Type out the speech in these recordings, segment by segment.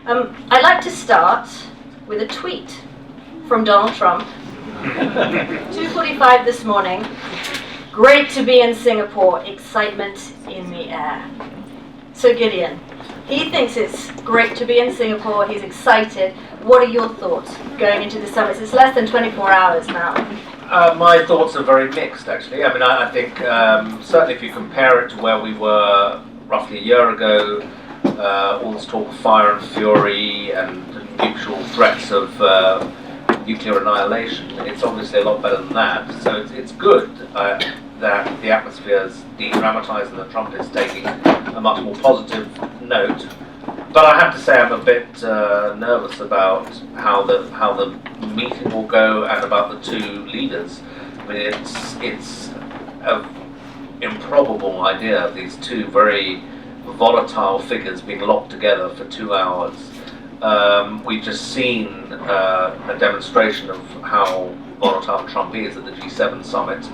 I'd like to start with a tweet from Donald Trump. 2:45 this morning. Great to be in Singapore. Excitement in the air. So Gideon, he thinks it's great to be in Singapore. He's excited. What are your thoughts going into the summit? It's less than 24 hours now. My thoughts are very mixed, actually. I mean, I think certainly if you compare it to where we were roughly a year ago, all this talk of fire and fury and mutual threats of nuclear annihilation, it's obviously a lot better than that. So it's good that the atmosphere is de-dramatized and that Trump is taking a much more positive note. But I have to say I'm a bit nervous about how the meeting will go and about the two leaders. I mean, it's an improbable idea of these two very volatile figures being locked together for 2 hours. We've just seen a demonstration of how volatile Trump is at the G7 summit.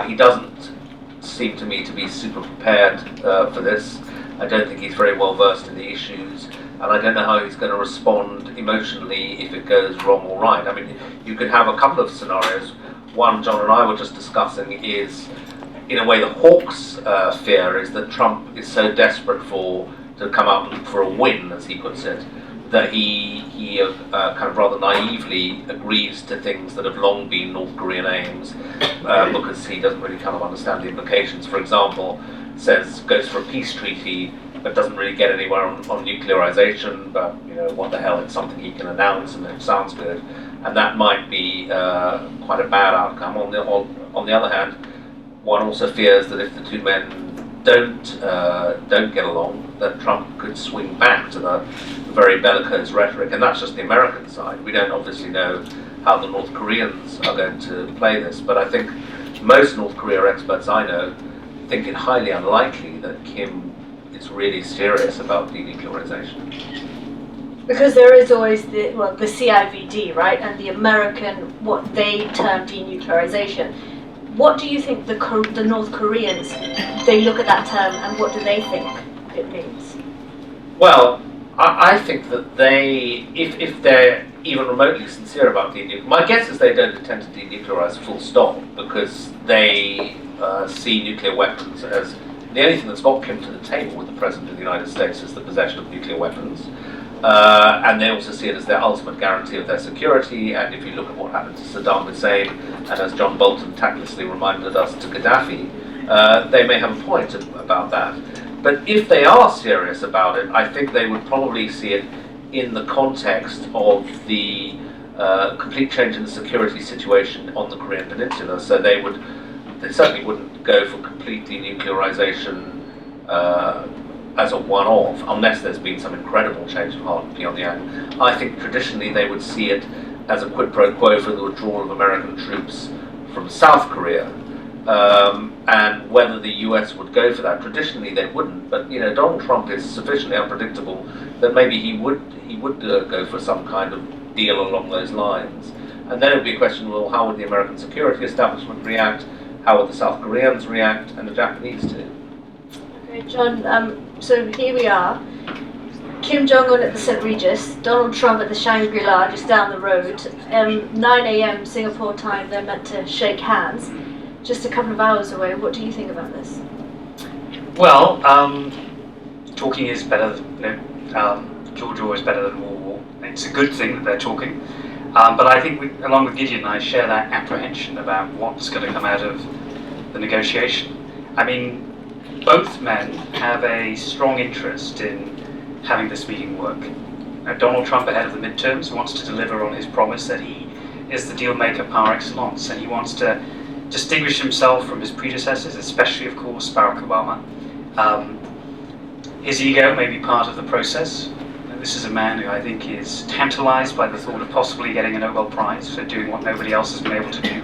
He doesn't seem to me to be super prepared for this. I don't think he's very well versed in the issues, and I don't know how he's going to respond emotionally if it goes wrong or right. I mean, you could have a couple of scenarios. One, John and I were just discussing, is in a way the Hawks' fear is that Trump is so desperate to come out for a win, as he puts it, that he kind of rather naively agrees to things that have long been North Korean aims, because he doesn't really kind of understand the implications. For example, goes for a peace treaty, but doesn't really get anywhere on nuclearization. But what the hell? It's something he can announce, and it sounds good, and that might be quite a bad outcome. On the other hand, one also fears that if the two men don't get along, that Trump could swing back to the very bellicose rhetoric, and that's just the American side. We don't obviously know how the North Koreans are going to play this, but I think most North Korea experts I know think it highly unlikely that Kim is really serious about denuclearization. Because there is always the CIVD, right, and the American, what they term denuclearization. What do you think the North Koreans, they look at that term and what do they think it means? Well, I think that they, if they're even remotely sincere about denuclearization, my guess is they don't intend to denuclearize full stop, because they see nuclear weapons as the only thing that's got Kim to the table with the President of the United States is the possession of nuclear weapons. And they also see it as their ultimate guarantee of their security. And if you look at what happened to Saddam Hussein, and as John Bolton tactlessly reminded us, to Gaddafi, they may have a point about that. But if they are serious about it, I think they would probably see it in the context of the complete change in the security situation on the Korean Peninsula. So they certainly wouldn't go for complete denuclearization as a one-off, unless there's been some incredible change of heart in Pyongyang. I think traditionally they would see it as a quid pro quo for the withdrawal of American troops from South Korea. And whether the US would go for that, traditionally they wouldn't. But Donald Trump is sufficiently unpredictable that maybe he would go for some kind of deal along those lines. And then it would be a question: well, how would the American security establishment react? How would the South Koreans react, and the Japanese too? Okay, John. So here we are. Kim Jong-un at the St. Regis, Donald Trump at the Shangri-La just down the road. 9 a.m. Singapore time, they're meant to shake hands. Just a couple of hours away. What do you think about this? Well, talking is better than, jaw is better than war. It's a good thing that they're talking. But I think, along with Gideon, I share that apprehension about what's going to come out of the negotiation. I mean, both men have a strong interest in having this meeting work. Donald Trump, ahead of the midterms, wants to deliver on his promise that he is the deal maker par excellence, and he wants to distinguish himself from his predecessors, especially, of course, Barack Obama. His ego may be part of the process. This is a man who I think is tantalized by the thought of possibly getting a Nobel Prize for doing what nobody else has been able to do.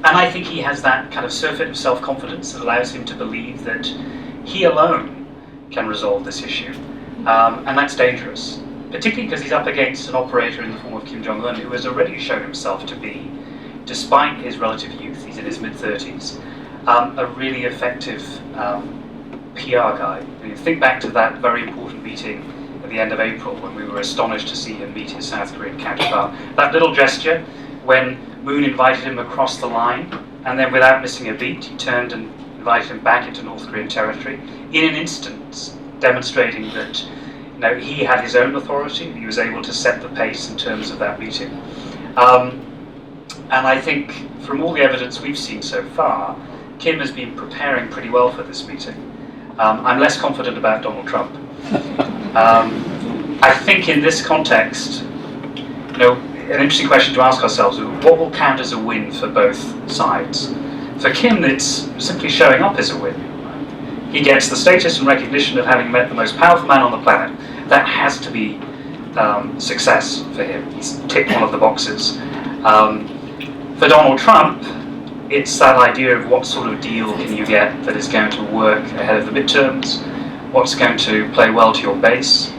And I think he has that kind of surfeit of self-confidence that allows him to believe that he alone can resolve this issue. And that's dangerous, particularly because he's up against an operator in the form of Kim Jong-un, who has already shown himself to be, despite his relative youth, he's in his mid-30s, a really effective PR guy. You think back to that very important meeting at the end of April when we were astonished to see him meet his South Korean counterpart. That little gesture when Moon invited him across the line, and then without missing a beat, he turned and invited him back into North Korean territory in an instant, demonstrating that he had his own authority, he was able to set the pace in terms of that meeting. And I think from all the evidence we've seen so far, Kim has been preparing pretty well for this meeting. I'm less confident about Donald Trump. I think in this context, an interesting question to ask ourselves is what will count as a win for both sides? For Kim, it's simply showing up as a win. He gets the status and recognition of having met the most powerful man on the planet. That has to be success for him. He's ticked one of the boxes. For Donald Trump, it's that idea of what sort of deal can you get that is going to work ahead of the midterms, what's going to play well to your base.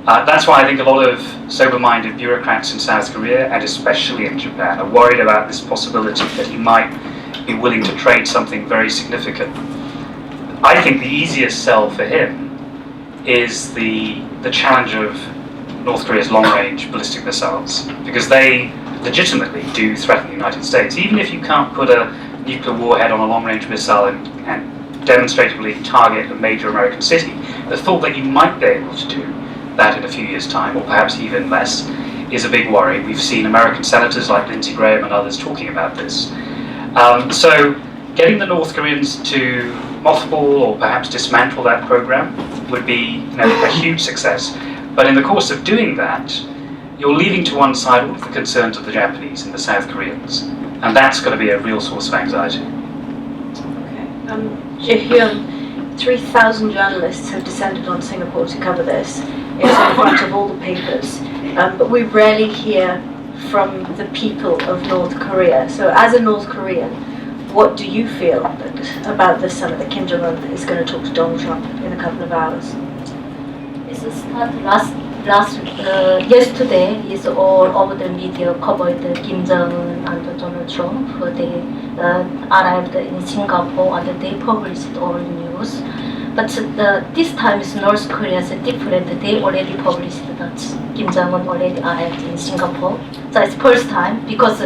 That's why I think a lot of sober-minded bureaucrats in South Korea, and especially in Japan, are worried about this possibility that he might be willing to trade something very significant. I think the easiest sell for him is the challenge of North Korea's long-range ballistic missiles, because they legitimately do threaten the United States. Even if you can't put a nuclear warhead on a long-range missile and demonstratively target a major American city, the thought that you might be able to do that in a few years' time, or perhaps even less, is a big worry. We've seen American senators like Lindsey Graham and others talking about this. So getting the North Koreans to mothball or perhaps dismantle that program would be a huge success. But in the course of doing that, you're leaving to one side all of the concerns of the Japanese and the South Koreans, and that's going to be a real source of anxiety. Okay. Jihyun, 3,000 journalists have descended on Singapore to cover this. It's in front of all the papers, but we rarely hear from the people of North Korea. So as a North Korean, what do you feel about this summit that Kim Jong-un is going to talk to Donald Trump in a couple of hours? Yesterday is all over the media covered Kim Jong-un and Donald Trump. They arrived in Singapore and they published all news. But this time is North Korea is different. They already published that Kim Jong-un already arrived in Singapore. So it's first time because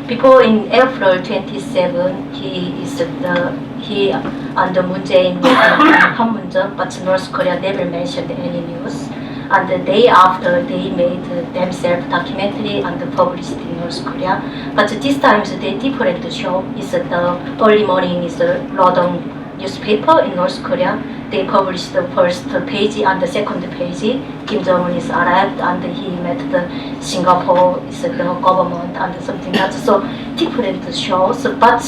before in April 27 he under Moon Jae-in Panmunjom, but North Korea never mentioned any news. And the day after they made themselves documentary and published in North Korea. But this time is they different show. Is the early morning is the Rodong newspaper in North Korea. They published the first page and the second page. Kim Jong-un is arrived and he met the Singapore is the government and something else. So different shows, but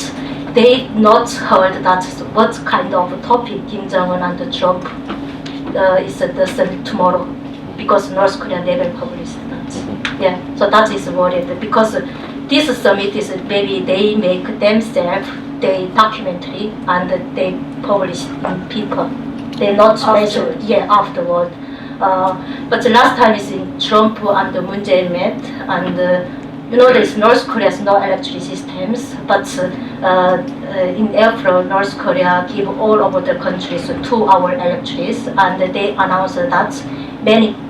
they not heard that what kind of topic Kim Jong-un and Trump is the summit tomorrow, because North Korea never published that. Yeah, so that is worried because this summit is maybe they make themselves they documentary and they publish in people. They not measure afterward. But the last time is in Trump and Moon Jae-in met, and there's North Korea's no electricity systems, but in April North Korea give all over the countries 2-hour electricity, and they announced that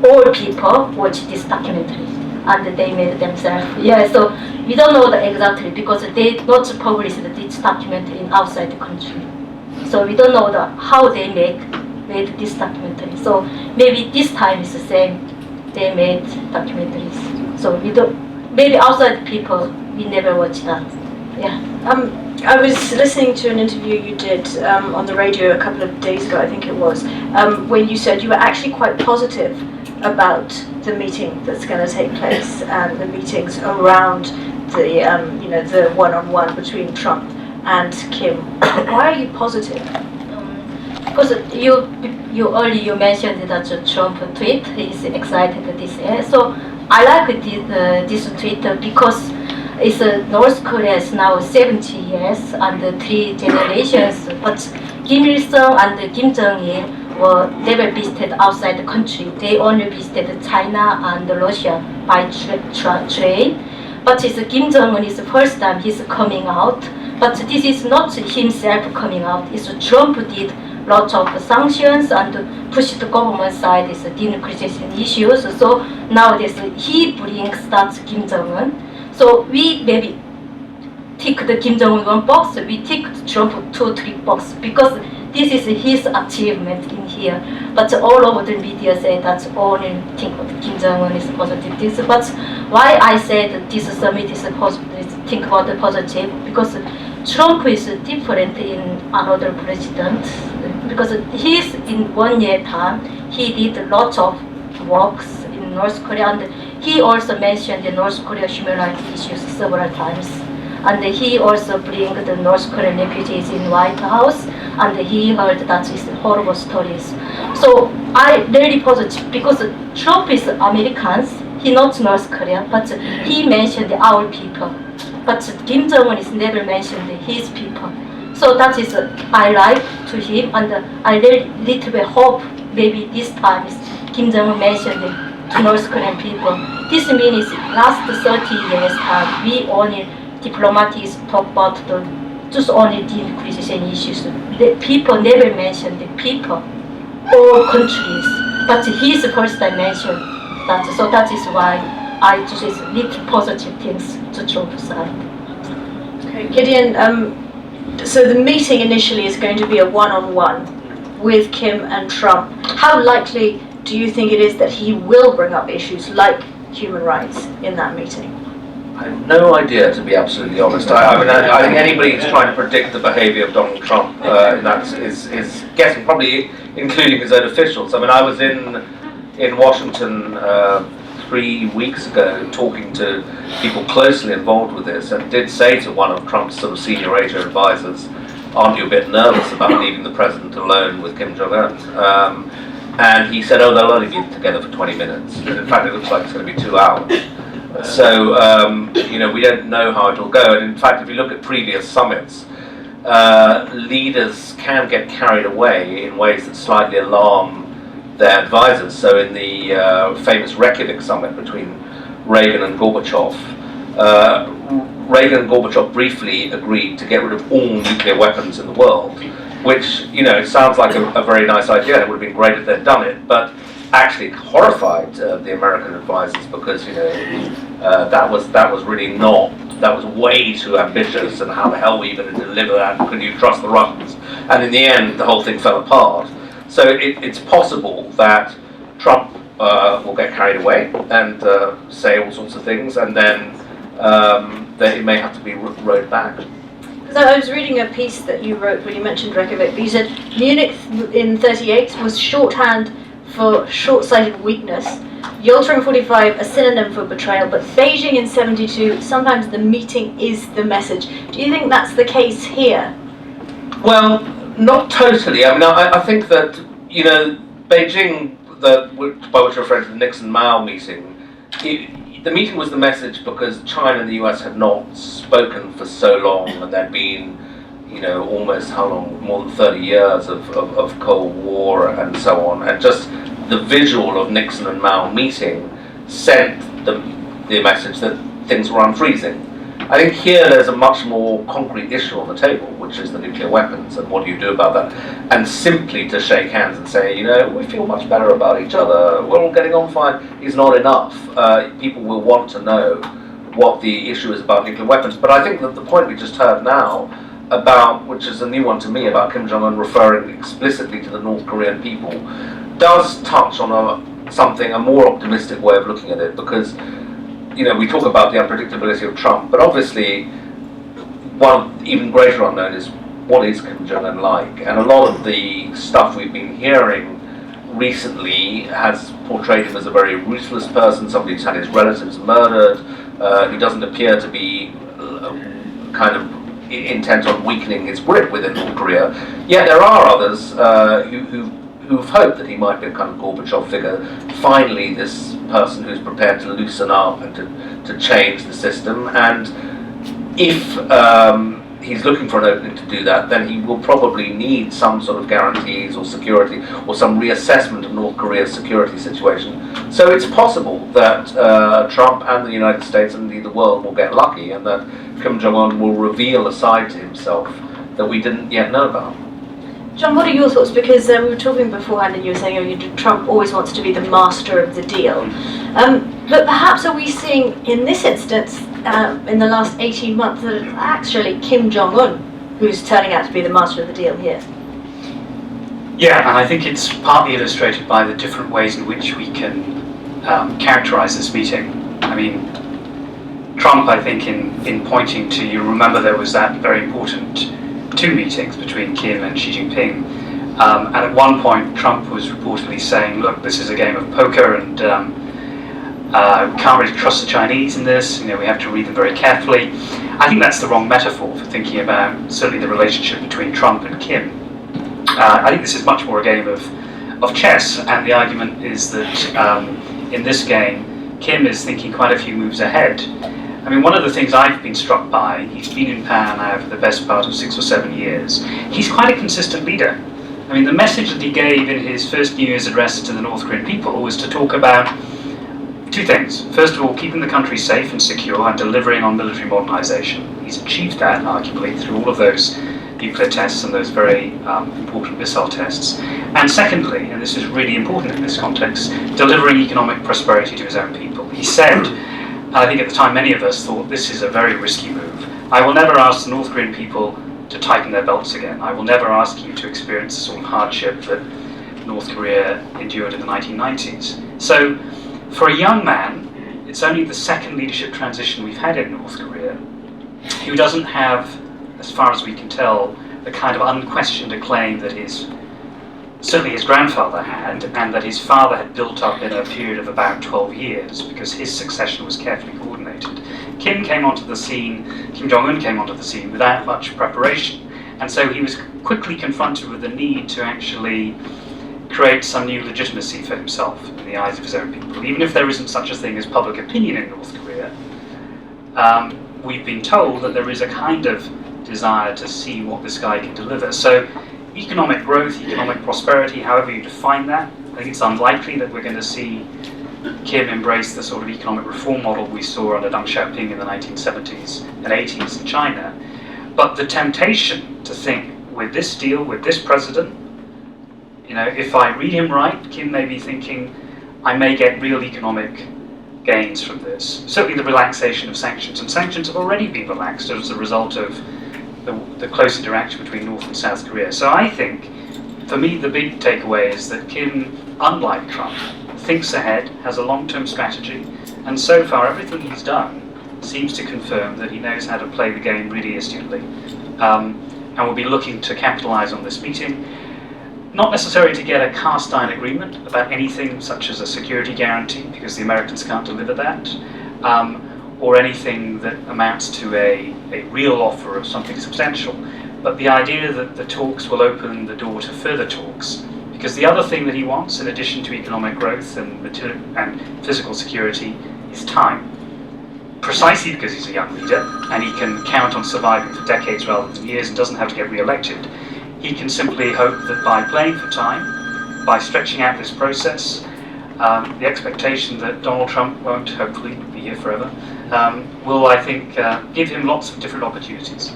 all people watch this documentary and they made themselves. Yeah, so we don't know exactly because they not published this documentary in outside the country. So we don't know how they made this documentary. So maybe this time is the same. They made documentaries. So we don't. Maybe outside people we never watch that. Yeah. I was listening to an interview you did on the radio a couple of days ago, I think it was, when you said you were actually quite positive about the meeting that's going to take place and the meetings around the one-on-one between Trump and Kim. Why are you positive? Because you earlier mentioned that Trump tweet is excited this year. So I like this tweet because it's North Korea is now 70 years and 3 generations. But Kim Il-sung and Kim Jong-il were never visited outside the country. They only visited China and Russia by train. But it's Kim Jong-un is the first time he's coming out. But this is not himself coming out. It's Trump did lots of sanctions and push the government side is denuclearization issues. So nowadays he starts Kim Jong-un. So we maybe tick the Kim Jong-un one box, we tick Trump 2-3 box because this is his achievement in here. But all over the media say that's only think about Kim Jong-un is positive. This, but why I said this summit is positive, think about the positive, because Trump is different in another president, because he's in 1 year time, he did lots of works in North Korea, and he also mentioned the North Korea human rights issues several times. And he also bring the North Korean refugees in White House, and he heard that is horrible stories. So I really positive because Trump is Americans, he not North Korea, but he mentioned our people. But Kim Jong-un is never mentioned his people. So that is I like to him, and I really little bit hope maybe this time Kim Jong-un mentioned to North Korean people. This means last 30 years time we only diplomats talk about just only denuclearization issues. The people never mention the people or countries, but he's the first time mentioned that. So that is why I just little positive things to Trump side. Okay, Gideon. So the meeting initially is going to be a one-on-one with Kim and Trump. How likely do you think it is that he will bring up issues like human rights in that meeting? I have no idea, to be absolutely honest. I think anybody who's trying to predict the behaviour of Donald Trump is guessing, probably including his own officials. I mean, I was in Washington 3 weeks ago talking to people closely involved with this, and did say to one of Trump's sort of senior Asia advisors, "Aren't you a bit nervous about leaving the president alone with Kim Jong-un?" And he said, "Oh, they'll only be together for 20 minutes. And in fact, it looks like it's going to be 2 hours." So, we don't know how it will go. And in fact, if you look at previous summits, leaders can get carried away in ways that slightly alarm their advisors. So in the famous Reykjavik summit between Reagan and Gorbachev, Reagan and Gorbachev briefly agreed to get rid of all nuclear weapons in the world, which, sounds like a very nice idea. It would have been great if they'd done it, but actually horrified the American advisors because that was really not, that was way too ambitious, and how the hell were you going to deliver that? Could you trust the Russians? And in the end, the whole thing fell apart. So it's possible that Trump will get carried away and say all sorts of things, and then it may have to be rowed back. Because I was reading a piece that you wrote when you mentioned Reykjavik. You said Munich in '38 was shorthand for short-sighted weakness, Yalta in 45 a synonym for betrayal, but Beijing in '72, sometimes the meeting is the message. Do you think that's the case here? Well, not totally. I mean, I think that, Beijing, by which you're referring to the Nixon-Mao meeting, the meeting was the message because China and the US had not spoken for so long, and there'd been, almost how long, more than 30 years of Cold War and so on, and just the visual of Nixon and Mao meeting sent the message that things were unfreezing. I think here there's a much more concrete issue on the table, which is the nuclear weapons, and what do you do about that? And simply to shake hands and say, we feel much better about each other, we're all getting on fine, is not enough. People will want to know what the issue is about nuclear weapons. But I think that the point we just heard now, which is a new one to me, about Kim Jong-un referring explicitly to the North Korean people, does touch on a more optimistic way of looking at it, because we talk about the unpredictability of Trump, but obviously one even greater unknown is what is Kim Jong-un like, and a lot of the stuff we've been hearing recently has portrayed him as a very ruthless person, somebody who's had his relatives murdered, who doesn't appear to be kind of intent on weakening his grip within North Korea. Yet there are others who've hoped that he might be a kind of Gorbachev figure, finally this person who's prepared to loosen up and to change the system. And if he's looking for an opening to do that, then he will probably need some sort of guarantees or security or some reassessment of North Korea's security situation. So it's possible that Trump and the United States and indeed the world will get lucky, and that Kim Jong-un will reveal a side to himself that we didn't yet know about. John, what are your thoughts? Because we were talking beforehand and you were saying Trump always wants to be the master of the deal. But perhaps are we seeing in this instance, in the last 18 months, that it's actually Kim Jong-un who's turning out to be the master of the deal here? Yeah, and I think it's partly illustrated by the different ways in which we can characterize this meeting. I mean, Trump, I think, in pointing to, you remember there was that very important 2 meetings between Kim and Xi Jinping. And at one point, Trump was reportedly saying, look, this is a game of poker and we can't really trust the Chinese in this, we have to read them very carefully. I think that's the wrong metaphor for thinking about certainly the relationship between Trump and Kim. I think this is much more a game of chess, and the argument is that in this game, Kim is thinking quite a few moves ahead. I mean, one of the things I've been struck by, he's been in power now for the best part of 6 or 7 years. He's quite a consistent leader. I mean, the message that he gave in his first New Year's address to the North Korean people was to talk about 2 things. First of all, keeping the country safe and secure and delivering on military modernization. He's achieved that, arguably, through all of those nuclear tests and those very important missile tests. And secondly, and this is really important in this context, delivering economic prosperity to his own people. He said, and I think at the time many of us thought this is a very risky move. I will never ask the North Korean people to tighten their belts again. I will never ask you to experience the sort of hardship that North Korea endured in the 1990s. So, for a young man, it's only the second leadership transition we've had in North Korea, who doesn't have, as far as we can tell, the kind of unquestioned acclaim that certainly his grandfather had, and that his father had built up in a period of about 12 years, because his succession was carefully coordinated. Kim Jong-un came onto the scene without much preparation, and so he was quickly confronted with the need to actually create some new legitimacy for himself in the eyes of his own people. Even if there isn't such a thing as public opinion in North Korea, we've been told that there is a kind of desire to see what this guy can deliver. So economic growth, economic prosperity, however you define that, I think it's unlikely that we're going to see Kim embrace the sort of economic reform model we saw under Deng Xiaoping in the 1970s and 80s in China. But the temptation to think, with this deal, with this president, if I read him right, Kim may be thinking, I may get real economic gains from this. Certainly the relaxation of sanctions, and sanctions have already been relaxed as a result of the close interaction between North and South Korea. So I think, for me, the big takeaway is that Kim, unlike Trump, thinks ahead, has a long-term strategy, and so far everything he's done seems to confirm that he knows how to play the game really astutely. And we'll be looking to capitalize on this meeting, not necessarily to get a cast-iron agreement about anything such as a security guarantee, because the Americans can't deliver that, or anything that amounts to a real offer of something substantial, but the idea that the talks will open the door to further talks, because the other thing that he wants, in addition to economic growth and physical security, is time. Precisely because he's a young leader, and he can count on surviving for decades rather than years and doesn't have to get re-elected. He can simply hope that by playing for time, by stretching out this process, the expectation that Donald Trump won't hopefully be here forever, will, I think, give him lots of different opportunities.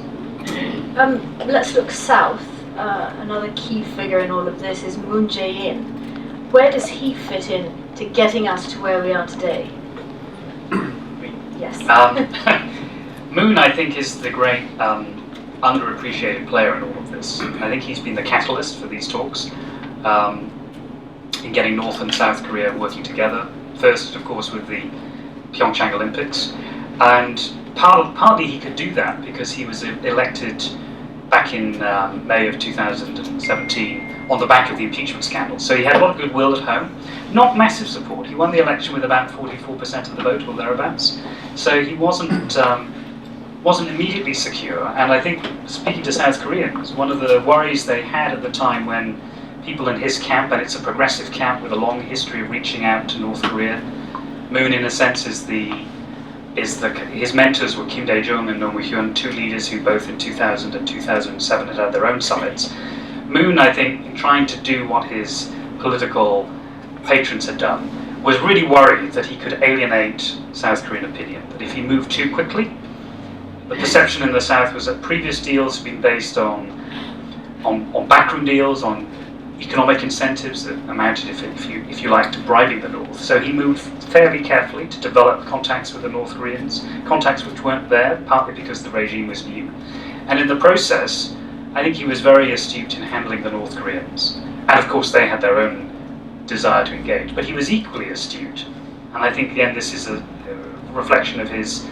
Let's look south. Another key figure in all of this is Moon Jae-in. Where does he fit in to getting us to where we are today? Yes. Moon, I think, is the great underappreciated player in all of this. I think he's been the catalyst for these talks in getting North and South Korea working together. First, of course, with the Pyongyang Olympics, and partly he could do that because he was elected back in May of 2017 on the back of the impeachment scandal. So he had a lot of goodwill at home, not massive support. He won the election with about 44% of the vote or thereabouts. So he wasn't immediately secure. And I think, speaking to South Koreans, one of the worries they had at the time when people in his camp, and it's a progressive camp with a long history of reaching out to North Korea, Moon, in a sense, his mentors were Kim Dae-jung and Roh Moo-hyun, 2 leaders who both in 2000 and 2007 had their own summits. Moon, I think, in trying to do what his political patrons had done, was really worried that he could alienate South Korean opinion, that if he moved too quickly, the perception in the South was that previous deals had been based on on backroom deals, on economic incentives that amounted, if you like, to bribing the North. So he moved fairly carefully to develop contacts with the North Koreans, contacts which weren't there, partly because the regime was new. And in the process, I think he was very astute in handling the North Koreans. And of course they had their own desire to engage, but he was equally astute. And I think, again, this is a reflection of his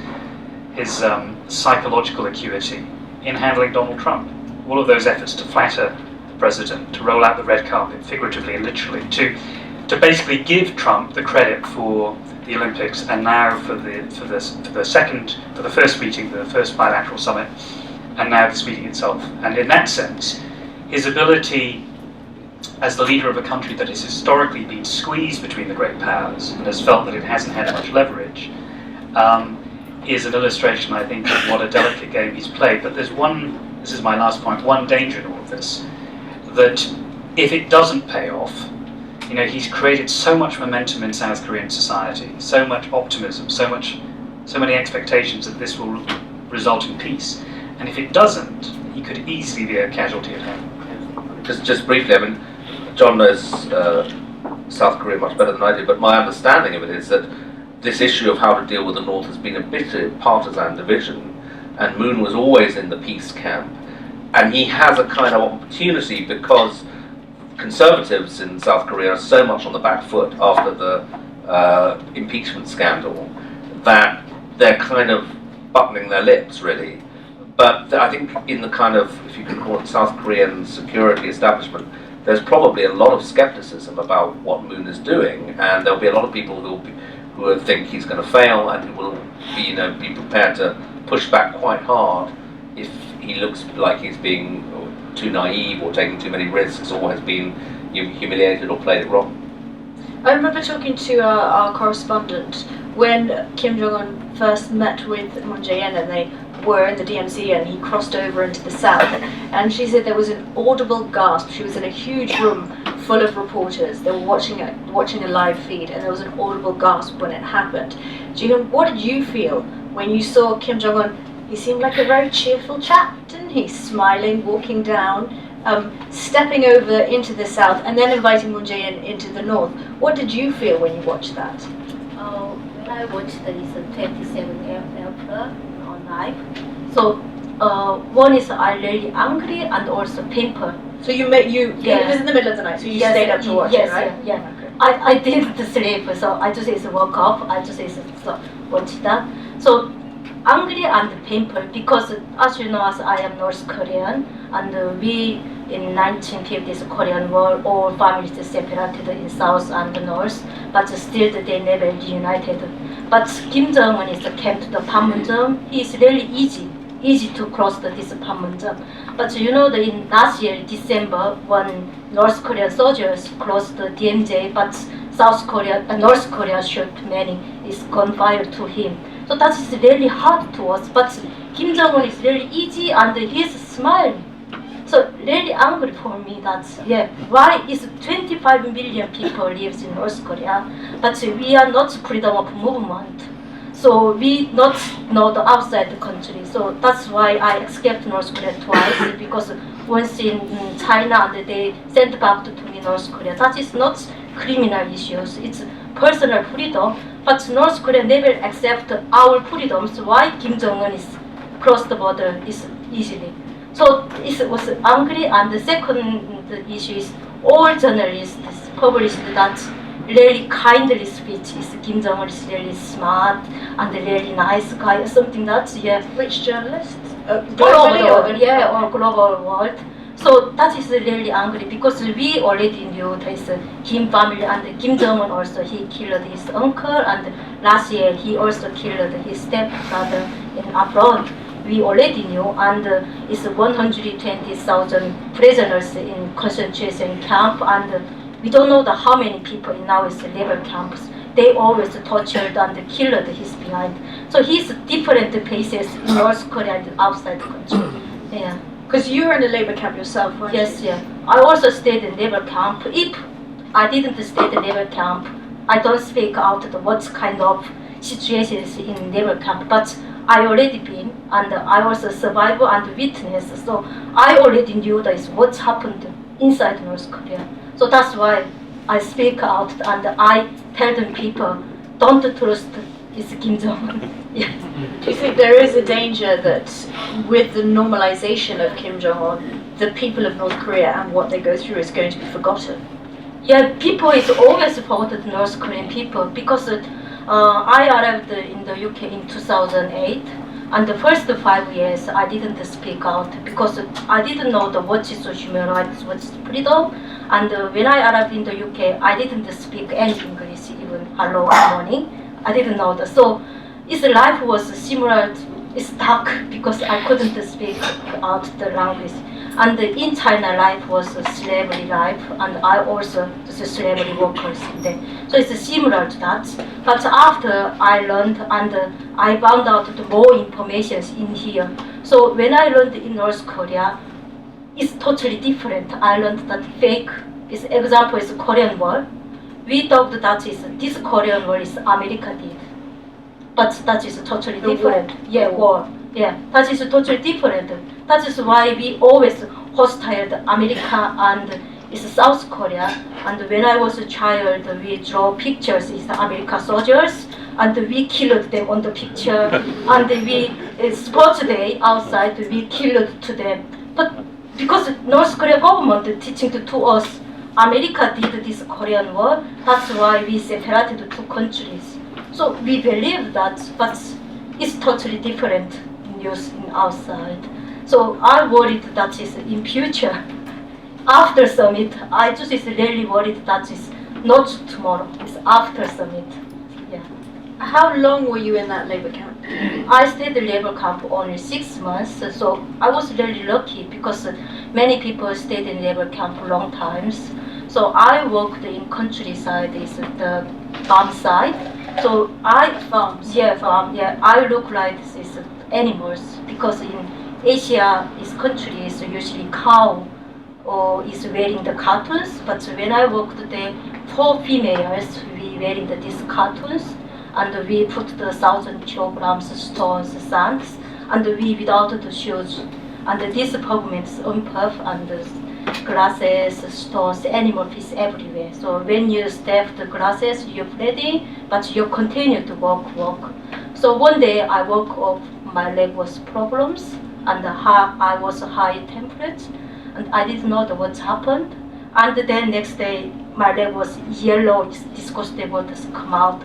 psychological acuity in handling Donald Trump. All of those efforts to flatter the president, to roll out the red carpet, figuratively and literally, to basically give Trump the credit for the Olympics, and now for the first meeting, the first bilateral summit, and now this meeting itself. And in that sense, his ability as the leader of a country that has historically been squeezed between the great powers and has felt that it hasn't had much leverage, is an illustration, I think, of what a delicate game he's played. But there's one, this is my last point, one danger in all of this, that if it doesn't pay off, he's created so much momentum in South Korean society, so much optimism, so many expectations that this will result in peace. And if it doesn't, he could easily be a casualty at home. Just briefly, I mean, John knows South Korea much better than I do, but my understanding of it is that this issue of how to deal with the North has been a bitter partisan division, and Moon was always in the peace camp. And he has a kind of opportunity because conservatives in South Korea are so much on the back foot after the impeachment scandal that they're kind of buttoning their lips, really. But I think in the kind of, if you can call it, South Korean security establishment, there's probably a lot of skepticism about what Moon is doing, and there'll be a lot of people who will think he's going to fail, and who will be prepared to push back quite hard if he looks like he's being too naive or taking too many risks or has been humiliated or played it wrong. I remember talking to our correspondent when Kim Jong-un first met with Moon Jae-in, and they were in the DMZ and he crossed over into the south, and she said there was an audible gasp. She was in a huge room full of reporters. They were watching a live feed, and there was an audible gasp when it happened. Jihyun, what did you feel when you saw Kim Jong-un? He seemed like a very cheerful chap, didn't he? Smiling, walking down, stepping over into the south, and then inviting Moon Jae-in into the north. What did you feel when you watched that? When I watched this 27 airplane on live, so one is I really angry and also painful. So it was in the middle of the night, so you stayed up to watch it, right? Yeah. I didn't sleep, so I just woke up, I just watched that. So angry and painful because, as you know, as I am North Korean, and we in 1950s Korean War, all families separated in South and North, but still they never reunited. But Kim Jong-un is came to the Panmunjom. He is really easy to cross this Panmunjom. But in last year December, when North Korean soldiers crossed the DMZ, but North Korea shot many, is gunfire to him. So that is really hard to us. But Kim Jong-un is really easy and he's smiling. So really angry for me that why is 25 million people lives in North Korea, but we are not freedom of movement. So we not know the outside the country. So that's why I escaped North Korea twice, because once in China and they sent back to me North Korea. That is not criminal issues. It's personal freedom. But North Korea never accept our freedoms. Why Kim Jong-un is cross the border is easily. So it was angry. And the second issue is all journalists published that really kindly speech is Kim Jong-un is really smart and really nice guy or something that Which journalists? All global world. So that is really angry because we already knew this Kim family, and Kim Jong-un also he killed his uncle, and last year he also killed his stepbrother in abroad. We already knew, and it's 120,000 prisoners in concentration camp, and we don't know how many people in now is labor camps. They always tortured and killed his behind. So he's different places in North Korea and outside the country. Yeah. Because you were in a labor camp yourself, weren't you? Yes, yeah. I also stayed in labor camp. If I didn't stay in labor camp, I don't speak out what kind of situations in labor camp. But I already been and I was a survivor and witness. So I already knew that is what's happened inside North Korea. So that's why I speak out and I tell the people, don't trust is Kim Jong-un. Yeah. Do you think there is a danger that with the normalization of Kim Jong-un, the people of North Korea and what they go through is going to be forgotten? Yeah, people is always supported North Korean people because I arrived in the UK in 2008, and the first 5 years I didn't speak out because I didn't know what is human rights, what's freedom, and when I arrived in the UK, I didn't speak any English, even hello, good morning. I didn't know that. So his life was similar, stuck because I couldn't speak out the language. And in China, life was a slavery life, and I also was a slavery workers in there. So it's similar to that. But after I learned and I found out the more information in here. So when I learned in North Korea, it's totally different. I learned that fake is example is Korean War. We thought that is this Korean War is America did, but that is totally different. Yeah, war. Yeah, that is totally different. That is why we always hostile America and is South Korea. And when I was a child, we draw pictures is the American soldiers, and we killed them on the picture. And we sports day outside, we killed to them. But because North Korea government teaching to us, America did this Korean War. That's why we separated two countries. So we believe that, but it's totally different news in outside. So I worried that is in future. After summit, I just is really worried that is not tomorrow. It's after summit. Yeah. How long were you in that labor camp? I stayed in labor camp only 6 months, so I was really lucky because many people stayed in labor camp long times. So I worked in countryside, is the farm side. So I Farms? Yeah, farm. Yeah, I look like this animals because in Asia, is country is usually cow or is wearing the cartoons. But when I worked there, 4 females we wearing these cartoons, and we put the 1,000 kilograms stones, sands, and we without the shoes. And this performance puff and glasses, stones, animal piece everywhere. So when you step the glasses, you're ready, but you continue to walk. So one day I woke up, my leg was problems, and I was high temperature, and I didn't know what happened. And then next day, my leg was yellow, disgusting waters come out,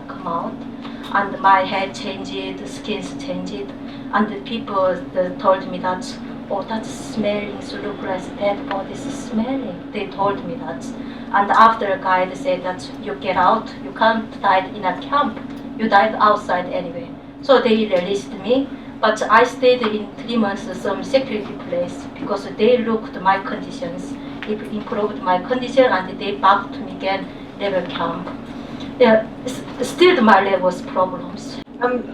and my head changed, the skin changed, and the people told me that, oh, that's smelling, so look like dead body is smelling. They told me that. And after a guide said that you get out, you can't die in a camp, you died outside anyway. So they released me, but I stayed in 3 months in some security place because they looked my conditions, it improved my condition, and they back to me again, labor camp. Yeah, still my leg was problems.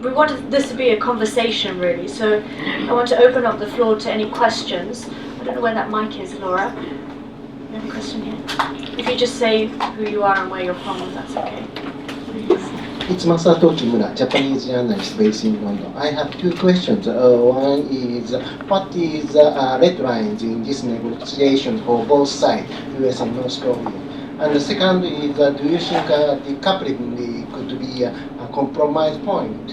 We wanted this to be a conversation, really, so I want to open up the floor to any questions. I don't know where that mic is, Laura. Any question here? If you just say who you are and where you're from, if that's okay. It's Masato Kimura, Japanese journalist based in London. I have 2 questions. One is, what is the red lines in this negotiation for both sides, US and North Korea? And the second is, do you think decoupling could be a compromise point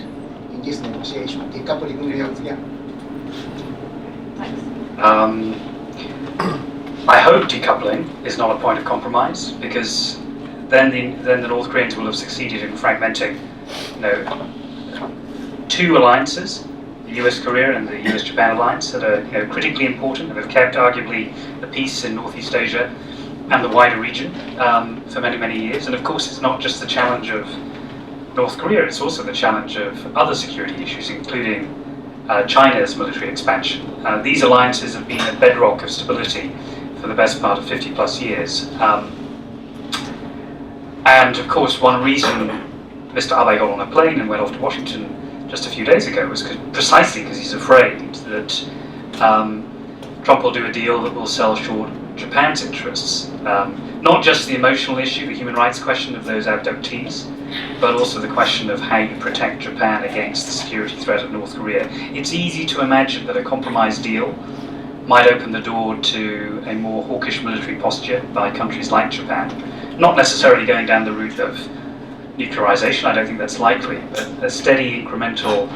in this negotiation? Decoupling, yeah. Thanks. I hope decoupling is not a point of compromise, because then the North Koreans will have succeeded in fragmenting, 2 alliances, the US-Korea and the US-Japan alliance, that are critically important and have kept arguably the peace in Northeast Asia and the wider region for many, many years. And of course, it's not just the challenge of North Korea, it's also the challenge of other security issues, including China's military expansion. These alliances have been a bedrock of stability for the best part of 50 plus years. And of course, one reason Mr. Abe got on a plane and went off to Washington just a few days ago was precisely because he's afraid that Trump will do a deal that will sell short Japan's interests. Not just the emotional issue, the human rights question of those abductees, but also the question of how you protect Japan against the security threat of North Korea. It's easy to imagine that a compromise deal might open the door to a more hawkish military posture by countries like Japan, not necessarily going down the route of nuclearization, I don't think that's likely, but a steady incremental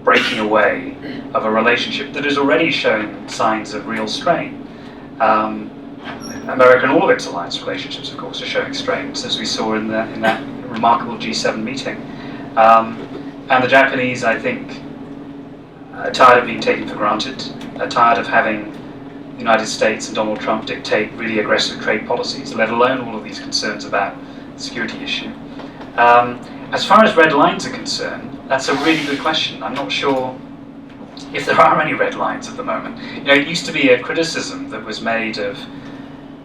breaking away of a relationship that has already shown signs of real strain. America and all of its alliance relationships, of course, are showing strains, as we saw in that remarkable G7 meeting. And the Japanese, I think, are tired of being taken for granted, are tired of having the United States and Donald Trump dictate really aggressive trade policies, let alone all of these concerns about the security issue. As far as red lines are concerned, that's a really good question. I'm not sure if there are any red lines at the moment. You know, it used to be a criticism that was made of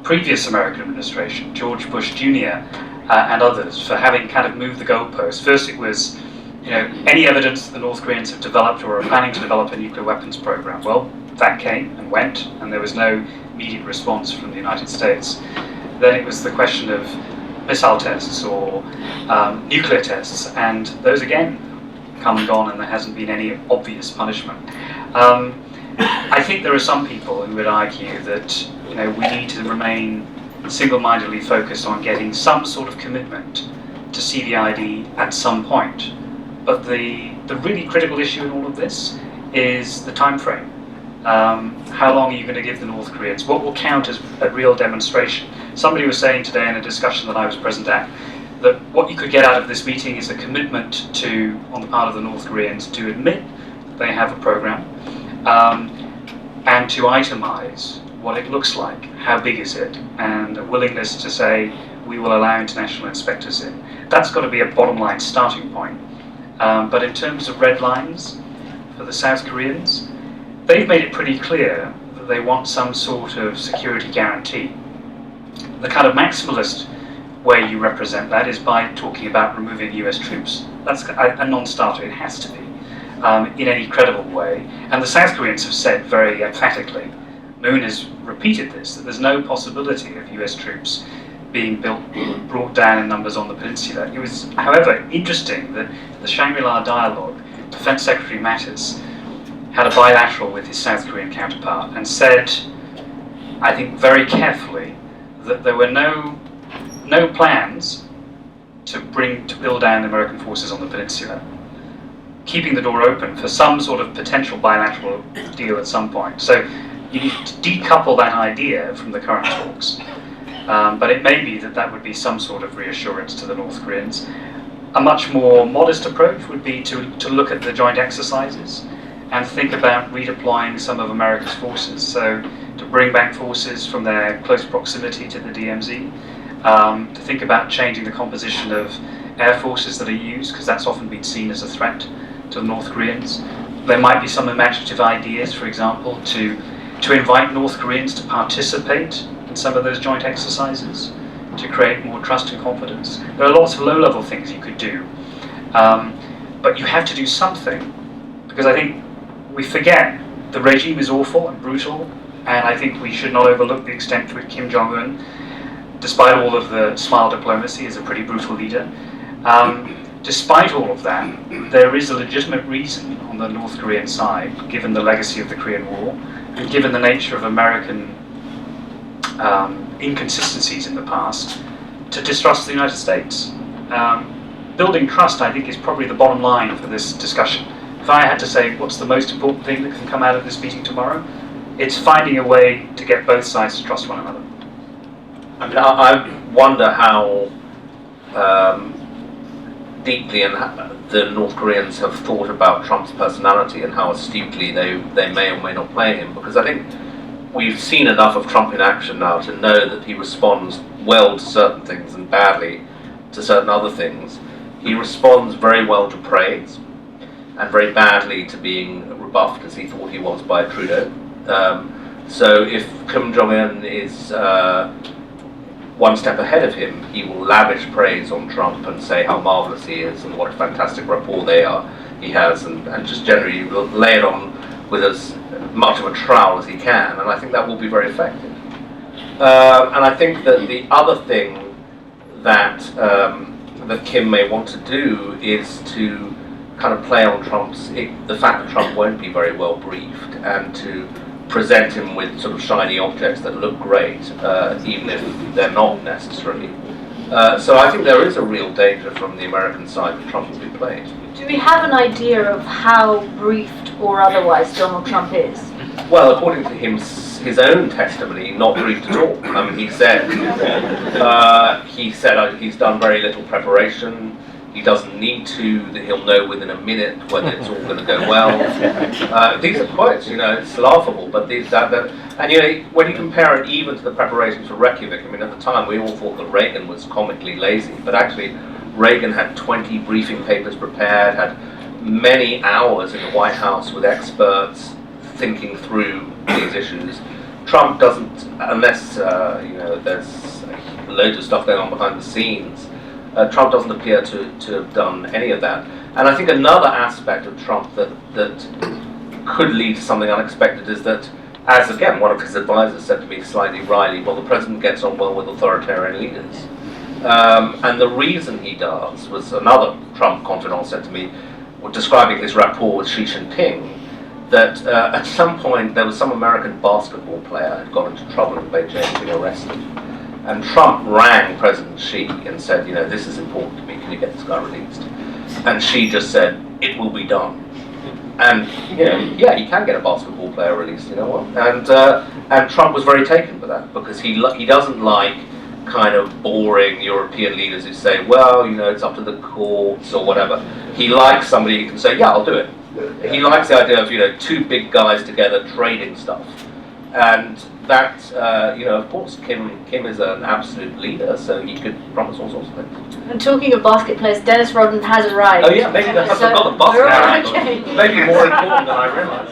previous American administration, George Bush Jr. And others, for having kind of moved the goalposts. First it was, you know, any evidence that the North Koreans have developed or are planning to develop a nuclear weapons program. Well, that came and went, and there was no immediate response from the United States. Then it was the question of missile tests or nuclear tests, and those again come and gone, and there hasn't been any obvious punishment. I think there are some people who would argue that, you know, we need to remain single-mindedly focused on getting some sort of commitment to CVID at some point. But the really critical issue in all of this is the time frame. How long are you going to give the North Koreans? What will count as a real demonstration? Somebody was saying today in a discussion that I was present at that what you could get out of this meeting is a commitment to, on the part of the North Koreans, to admit that they have a program and to itemize what it looks like, how big is it, and a willingness to say we will allow international inspectors in. That's got to be a bottom line starting point. But in terms of red lines for the South Koreans, they've made it pretty clear that they want some sort of security guarantee. The kind of maximalist way you represent that is by talking about removing US troops. That's a non-starter, it has to be, in any credible way. And the South Koreans have said very emphatically, Moon has repeated this, that there's no possibility of US troops being brought down in numbers on the peninsula. It was, however, interesting that the Shangri-La dialogue, Defense Secretary Mattis had a bilateral with his South Korean counterpart and said, I think very carefully, that there were no plans to build down American forces on the peninsula, keeping the door open for some sort of potential bilateral deal at some point. So you need to decouple that idea from the current talks. But it may be that that would be some sort of reassurance to the North Koreans. A much more modest approach would be to look at the joint exercises and think about redeploying some of America's forces. So to bring back forces from their close proximity to the DMZ, to think about changing the composition of air forces that are used, because that's often been seen as a threat to the North Koreans. There might be some imaginative ideas, for example, to invite North Koreans to participate in some of those joint exercises, to create more trust and confidence. There are lots of low-level things you could do, but you have to do something, because I think we forget the regime is awful and brutal, and I think we should not overlook the extent to which Kim Jong-un, despite all of the smile diplomacy, is a pretty brutal leader. Despite all of that, there is a legitimate reason on the North Korean side, given the legacy of the Korean War, and given the nature of American inconsistencies in the past, to distrust the United States. Building trust, I think, is probably the bottom line for this discussion. If I had to say what's the most important thing that can come out of this meeting tomorrow, it's finding a way to get both sides to trust one another. I mean, I wonder how deeply the North Koreans have thought about Trump's personality and how astutely they may or may not play him, because I think we've seen enough of Trump in action now to know that he responds well to certain things and badly to certain other things. He responds very well to praise and very badly to being rebuffed, as he thought he was by Trudeau. So if Kim Jong-un is one step ahead of him, he will lavish praise on Trump and say how marvellous he is and what a fantastic rapport he has, and just generally lay it on with as much of a trowel as he can, and I think that will be very effective. And I think that the other thing that that Kim may want to do is to kind of play on the fact that Trump won't be very well briefed, and to present him with sort of shiny objects that look great, even if they're not necessarily. So I think there is a real danger from the American side that Trump will be played. Do we have an idea of how briefed or otherwise Donald Trump is? Well, according to his own testimony, not briefed at all. I mean, he said he's done very little preparation. He doesn't need to. That he'll know within a minute whether it's all going to go well. These are quotes, it's laughable, but and when you compare it even to the preparations for Reykjavik, I mean, at the time we all thought that Reagan was comically lazy, but actually Reagan had 20 briefing papers prepared, had many hours in the White House with experts thinking through these issues. Trump doesn't, unless there's loads of stuff going on behind the scenes. Trump doesn't appear to have done any of that. And I think another aspect of Trump that could lead to something unexpected is that, as again one of his advisors said to me slightly wryly, well, the president gets on well with authoritarian leaders. And the reason he does was, another Trump confidant said to me, describing his rapport with Xi Jinping, that at some point there was some American basketball player who got into trouble in Beijing being arrested. And Trump rang President Xi and said, this is important to me, can you get this guy released? And Xi just said, it will be done. And, yeah, you can get a basketball player released, and Trump was very taken with that, because he doesn't like kind of boring European leaders who say, well, it's up to the courts or whatever. He likes somebody who can say, yeah, I'll do it. He likes the idea of, two big guys together trading stuff. And that, of course, Kim is an absolute leader, so he could promise all sorts of things. And talking of basket players, Dennis Rodman has arrived. Oh yeah, maybe I forgot the basket. Okay. Maybe more important than I realised.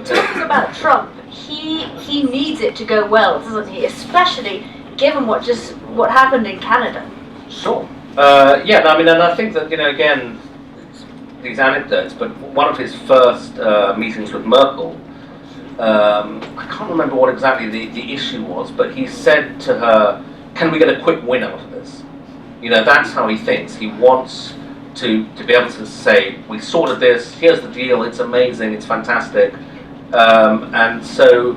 Talking about Trump, he needs it to go well, doesn't he? Especially given what happened in Canada. Sure. And I think that again, these anecdotes, but one of his first meetings with Merkel. I can't remember what exactly the issue was, but he said to her, can we get a quick win out of this? That's how he thinks. He wants to be able to say, we sorted this, here's the deal, it's amazing, it's fantastic. And so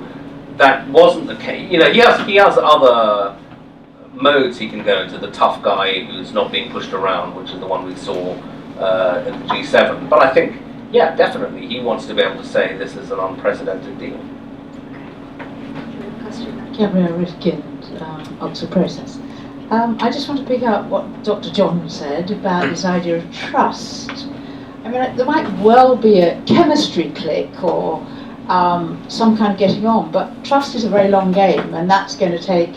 that wasn't the case. He has other modes he can go into, the tough guy who's not being pushed around, which is the one we saw at the G7. But I think, yeah, definitely, he wants to be able to say this is an unprecedented deal. Gabrielle Rifkin, Oxford Process. I just want to pick up what Dr. John said about this idea of trust. I mean, there might well be a chemistry click or some kind of getting on, but trust is a very long game, and that's going to take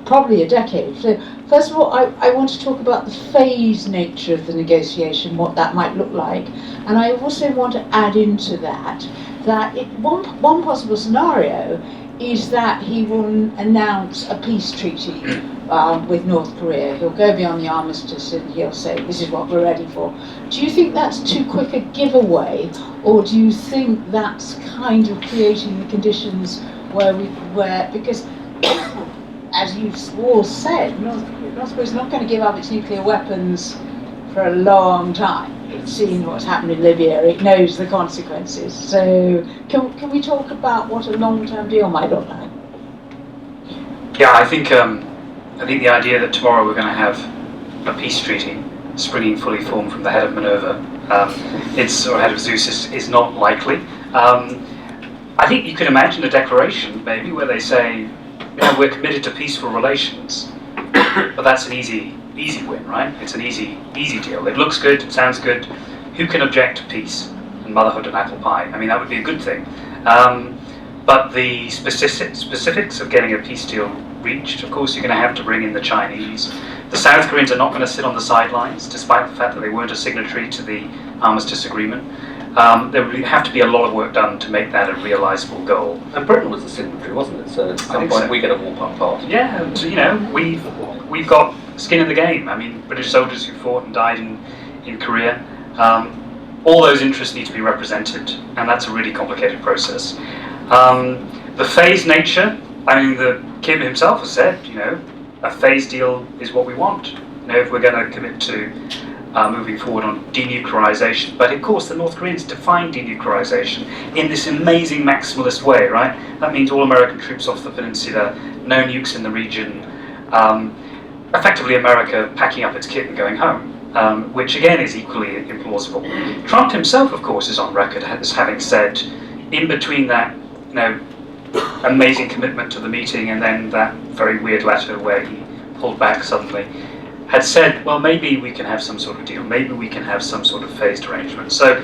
probably a decade. So, first of all, I want to talk about the phased nature of the negotiation, what that might look like, and I also want to add into that one possible scenario is that he will announce a peace treaty with North Korea. He'll go beyond the armistice and he'll say, this is what we're ready for. Do you think that's too quick a giveaway, or do you think that's kind of creating the conditions where because as you've all said, North Korea is not going to give up its nuclear weapons for a long time. It's seen what's happened in Libya, it knows the consequences. So can we talk about what a long-term deal might look like? Yeah, I think the idea that tomorrow we're going to have a peace treaty springing fully formed from the head of Minerva, or head of Zeus, is not likely. I think you can imagine a declaration maybe where they say, we're committed to peaceful relations, but that's an easy win, right? It's an easy deal. It looks good, it sounds good. Who can object to peace and motherhood and apple pie? I mean, that would be a good thing. But the specifics of getting a peace deal reached, of course, you're going to have to bring in the Chinese. The South Koreans are not going to sit on the sidelines, despite the fact that they weren't a signatory to the armistice agreement. There would have to be a lot of work done to make that a realisable goal. And Britain was a signatory, wasn't it? So at some point we get a all part. Yeah, and, we've got skin in the game. I mean, British soldiers who fought and died in Korea. All those interests need to be represented, and that's a really complicated process. The phased nature, I mean, Kim himself has said, a phase deal is what we want. If we're going to commit to moving forward on denuclearization. But of course, the North Koreans define denuclearization in this amazing maximalist way, right? That means all American troops off the peninsula, no nukes in the region, effectively America packing up its kit and going home, which again is equally implausible. Trump himself, of course, is on record as having said, in between that, amazing commitment to the meeting and then that very weird letter where he pulled back suddenly, had said, well, maybe we can have some sort of deal, maybe we can have some sort of phased arrangement. So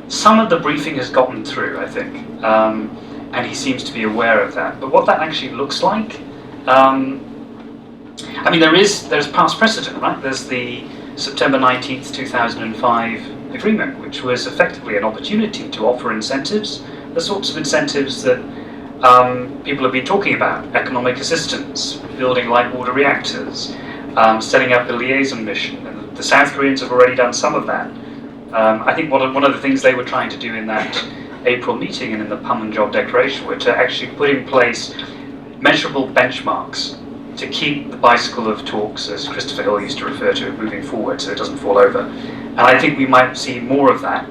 some of the briefing has gotten through, I think, and he seems to be aware of that. But what that actually looks like, there's past precedent, right? There's the September 19th, 2005 agreement, which was effectively an opportunity to offer incentives, the sorts of incentives that people have been talking about: economic assistance, building light water reactors, setting up a liaison mission. And the South Koreans have already done some of that. I think one of the things they were trying to do in that April meeting and in the Panmunjom Declaration were to actually put in place measurable benchmarks to keep the bicycle of talks, as Christopher Hill used to refer to it, moving forward so it doesn't fall over. And I think we might see more of that,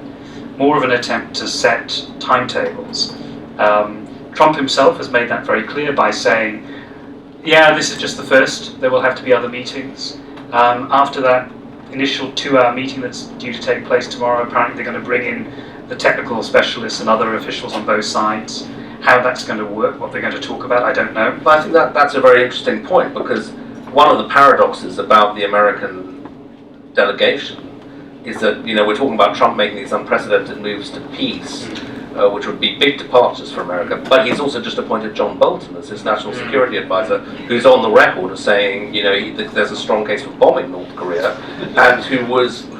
more of an attempt to set timetables. Trump himself has made that very clear by saying, yeah, this is just the first, there will have to be other meetings. After that initial 2-hour meeting that's due to take place tomorrow, apparently they're going to bring in the technical specialists and other officials on both sides. How that's going to work, what they're going to talk about, I don't know. But I think that's a very interesting point, because one of the paradoxes about the American delegation is that, we're talking about Trump making these unprecedented moves to peace, which would be big departures for America, but he's also just appointed John Bolton as his national security advisor, who's on the record as saying, there's a strong case for bombing North Korea, and who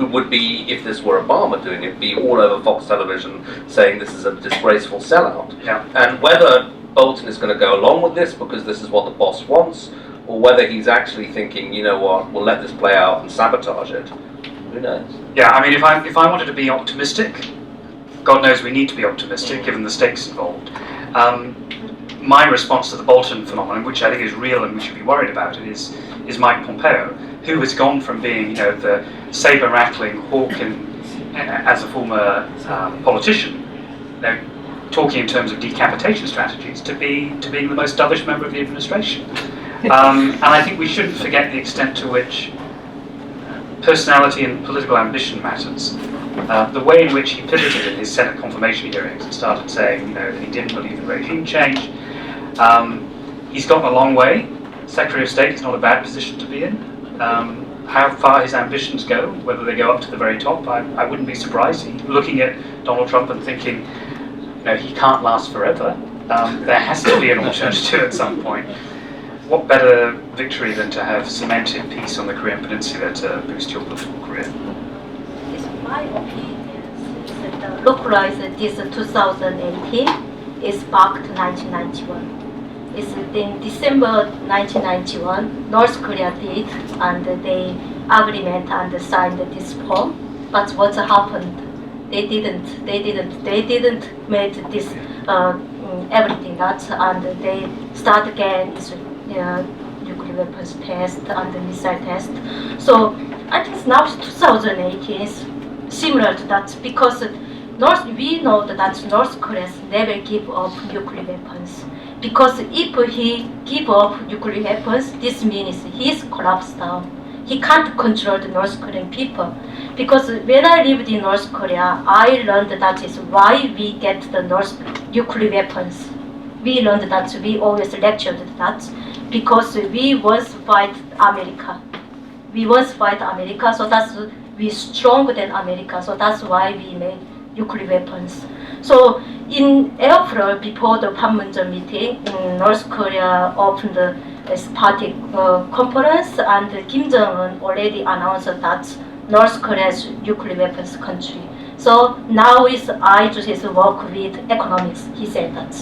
would be, if this were Obama doing it, be all over Fox television saying this is a disgraceful sellout. Yeah. And whether Bolton is going to go along with this because this is what the boss wants, or whether he's actually thinking, we'll let this play out and sabotage it, who knows? Yeah, if I wanted to be optimistic, God knows we need to be optimistic given the stakes involved. My response to the Bolton phenomenon, which I think is real and we should be worried about it, is Mike Pompeo, who has gone from being the saber-rattling hawk as a former politician, talking in terms of decapitation strategies, to being the most dovish member of the administration. And I think we shouldn't forget the extent to which personality and political ambition matters. The way in which he pivoted in his Senate confirmation hearings and started saying, that he didn't believe in regime change. He's gotten a long way. Secretary of State is not a bad position to be in. How far his ambitions go, whether they go up to the very top, I wouldn't be surprised. Looking at Donald Trump and thinking, he can't last forever. There has to be an alternative at some point. What better victory than to have cemented peace on the Korean Peninsula to boost your political career? My opinion is that the localized this 2018 is back to 1991. It's in December 1991, North Korea did, and they agreement and signed this form. But what happened? They didn't make this everything that, and they start again this nuclear weapons test and the missile test. So I think now 2018 is similar to that, because we know that North Korea never give up nuclear weapons. Because if he give up nuclear weapons, this means he's collapsed down. He can't control the North Korean people. Because when I lived in North Korea, I learned that is why we get the nuclear weapons. We learned that, we always lectured that, because we once fight America. So that's we stronger than America, so that's why we made nuclear weapons. So in April, before the Panmunjom meeting, North Korea opened the party conference, and Kim Jong-un already announced that North Korea is nuclear weapons country. So now I just work with economics, he said that.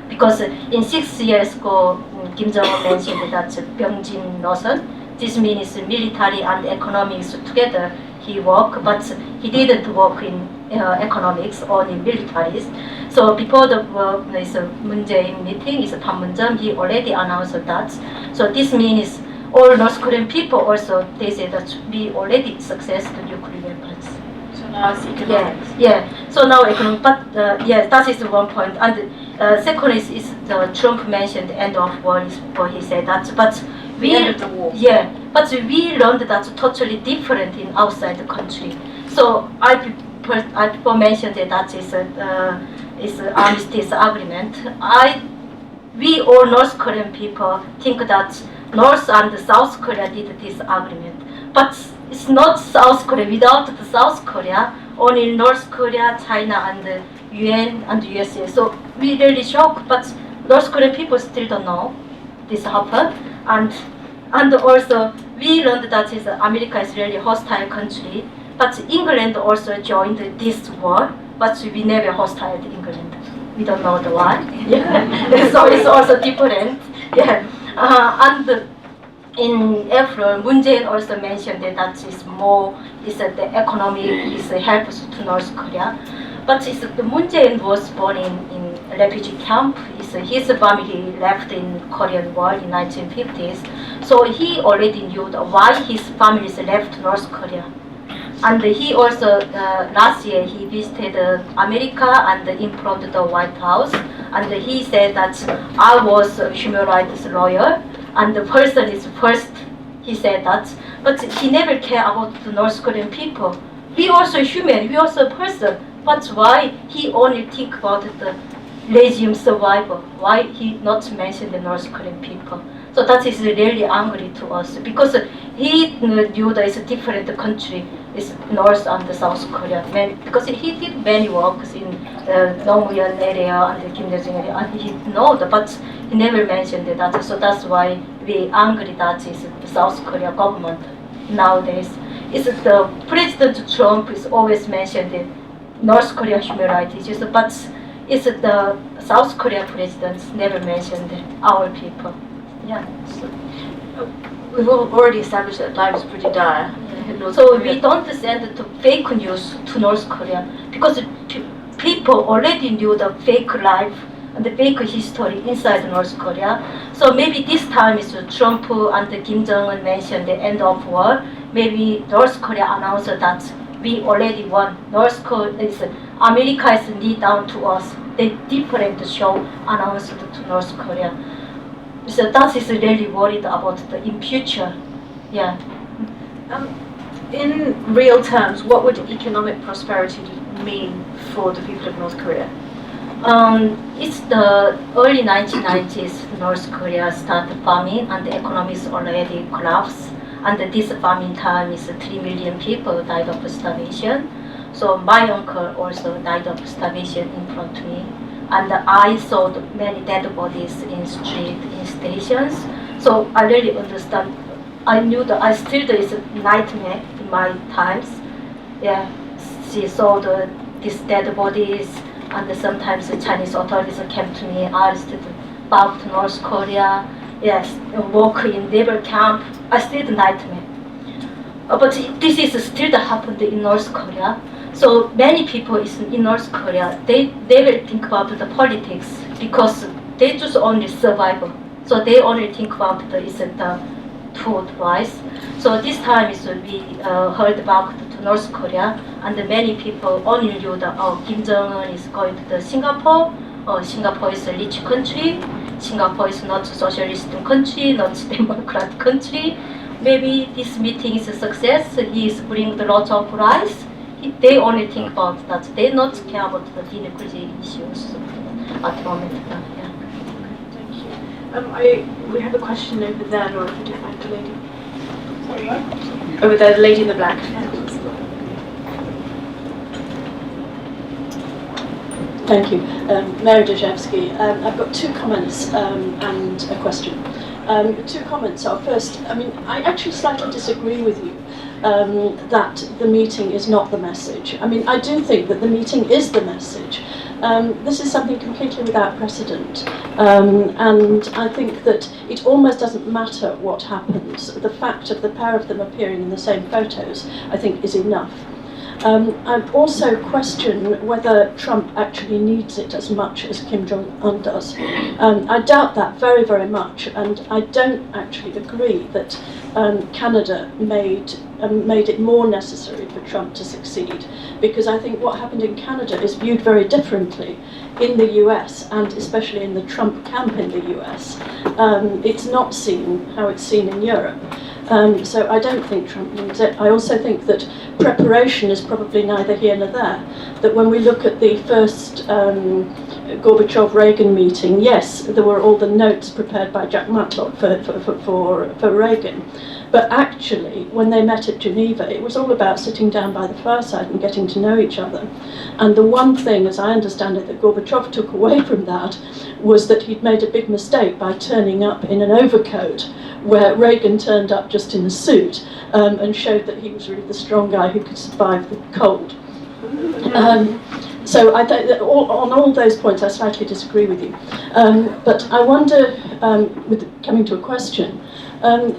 Because in 6 years ago, Kim Jong-un mentioned that Byung-jin Noson, this means military and economics together. He worked, but he didn't work in economics, only militaries. So before the Moon Jae-in meeting, is Panmunjom, he already announced that. So this means all North Korean people also, they say that we already successed the nuclear weapons. So now it's economics. Yeah. So now economic, but that is one point. And second is the Trump mentioned the end of war is what he said that, but The end of the war. Yeah, but we learned that's totally different in outside the country. So I before mentioned that is armistice agreement. We all North Korean people think that North and South Korea did this agreement, but it's not South Korea. Without the South Korea, only North Korea, China, and the UN and the USA. So we really shocked, but North Korean people still don't know this happened, and also we learned that America is really hostile country, but England also joined this war, but we never hostile to England. We don't know the why. Yeah. So it's also different. Yeah. And in April, Moon Jae-in also mentioned that the economy is helpful to North Korea. But Moon Jae-in was born in a refugee camp. His family left in Korean War in 1950s. So he already knew why his family left North Korea. And he also, last year, he visited America and implored the White House. And he said that I was a human rights lawyer, and the person is first, he said that. But he never cared about the North Korean people. We also human, we also person. But why he only think about the regime survival? Why he not mention the North Korean people? So that is really angry to us because he knew that it's a different country, it's North and South Korea. Because he did many works in Nongyeon area and the Kim Il-sung area, and he know that, but he never mentioned that. So that's why we angry that is the South Korea government nowadays. It's the President Trump is always mentioned in North Korea human rights issues, but it's the South Korea president never mentioned our people. Yeah. We've already established that life is pretty dire. in North So Korea. we don't send the fake news to North Korea because people already knew the fake life and the fake history inside North Korea. So maybe this time is Trump and Kim Jong-un mentioned the end of war. Maybe North Korea announced that we already won. North Korea is America is knee down to us. They different show announced to North Korea. So that is really worried about the in future. Yeah. In real terms, what would economic prosperity mean for the people of North Korea? It's the early 1990s. North Korea started farming, and the economy is already collapsed. And this farming time is 3 million people died of starvation. So my uncle also died of starvation in front of me, and I saw many dead bodies in street, in stations. So I really understand. I knew that I still there is a nightmare in my times. Yeah, she saw these dead bodies, and sometimes the Chinese authorities came to me, arrested, back to North Korea. Yes, work in labor camp. I still the nightmare. But this is still happened in North Korea. So many people in North Korea, they will think about the politics because they just only survival. So they only think about the food rice. So this time we heard about to North Korea, and many people only knew that Kim Jong-un is going to Singapore. Singapore is a rich country. Singapore is not a socialist country, not a democratic country. Maybe this meeting is a success. He is bringing lots of rice. They only think about that. They not care about the inequality issues at the moment. Yeah. Thank you. We have a question over there, Laura, if you don't mind, the lady. Sorry, over there, the lady in the black. Thank you. Mary Dejevsky. I've got two comments and a question. Two comments are, first, I actually slightly disagree with you that the meeting is not the message. I do think that the meeting is the message. This is something completely without precedent, and I think that it almost doesn't matter what happens. The fact of the pair of them appearing in the same photos, I think, is enough. I also question whether Trump actually needs it as much as Kim Jong-un does. I doubt that very, very much, and I don't actually agree that Canada made it more necessary for Trump to succeed, because I think what happened in Canada is viewed very differently in the US, and especially in the Trump camp in the US. It's not seen how it's seen in Europe. So I don't think Trump needs it. I also think that preparation is probably neither here nor there. That when we look at the first Gorbachev-Reagan meeting, yes, there were all the notes prepared by Jack Matlock for Reagan. But actually, when they met at Geneva, it was all about sitting down by the fireside and getting to know each other. And the one thing, as I understand it, that Gorbachev took away from that was that he'd made a big mistake by turning up in an overcoat, where Reagan turned up just in a suit and showed that he was really the strong guy who could survive the cold. So I think that on all those points I slightly disagree with you. But I wonder, coming to a question,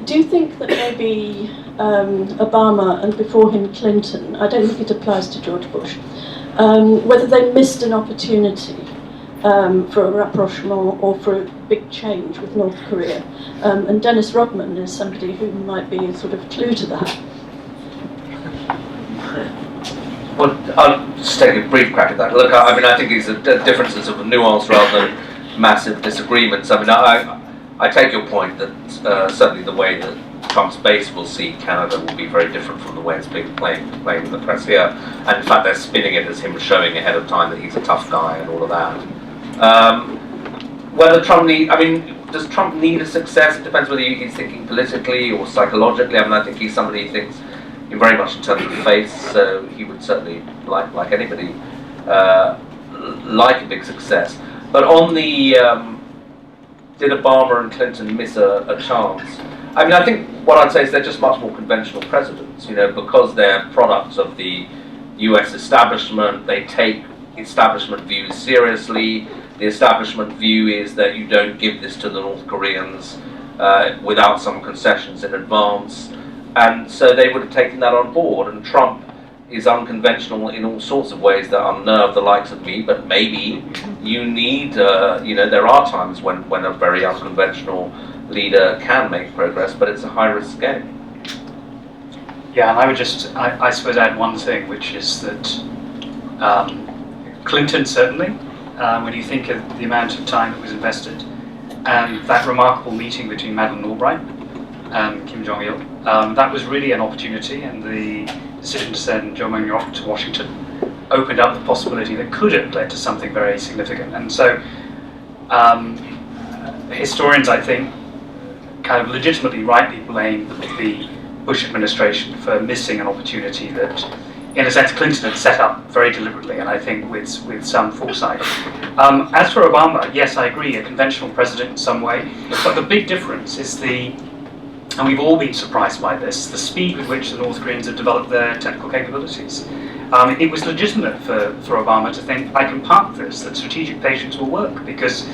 do you think that maybe Obama and before him Clinton, I don't think it applies to George Bush, whether they missed an opportunity for a rapprochement or for a big change with North Korea? And Dennis Rodman is somebody who might be a sort of clue to that. Well, I'll just take a brief crack at that. Look, I mean, I think these are differences of nuance rather than massive disagreements. I mean, I take your point that certainly the way that Trump's base will see Canada will be very different from the way it's being played in the press here. And in fact, they're spinning it as him showing ahead of time that he's a tough guy and all of that. Whether Trump does Trump need a success? It depends whether he's thinking politically or psychologically. I mean, I think he's somebody who thinks very much in terms of faith, so he would certainly, like anybody, like a big success. But on the did Obama and Clinton miss a chance? I mean, I think what I'd say is they're just much more conventional presidents, because they're products of the US establishment. They take establishment views seriously. The establishment view is that you don't give this to the North Koreans without some concessions in advance. And so they would have taken that on board. And Trump is unconventional in all sorts of ways that unnerve the likes of me, but maybe you need, there are times when a very unconventional leader can make progress, but it's a high-risk game. Yeah, and I would just, I suppose, add one thing, which is that Clinton certainly, when you think of the amount of time that was invested, and that remarkable meeting between Madeleine Albright and Kim Jong-il, that was really an opportunity, and the decision to send Jong-un to Washington opened up the possibility that could have led to something very significant. And so historians, I think, kind of legitimately rightly blame the Bush administration for missing an opportunity that, in a sense, Clinton had set up very deliberately, and I think with some foresight. As for Obama, yes, I agree, a conventional president in some way, but the big difference is and we've all been surprised by this, the speed with which the North Koreans have developed their technical capabilities. It was legitimate for Obama to think, I can park this, that strategic patience will work, because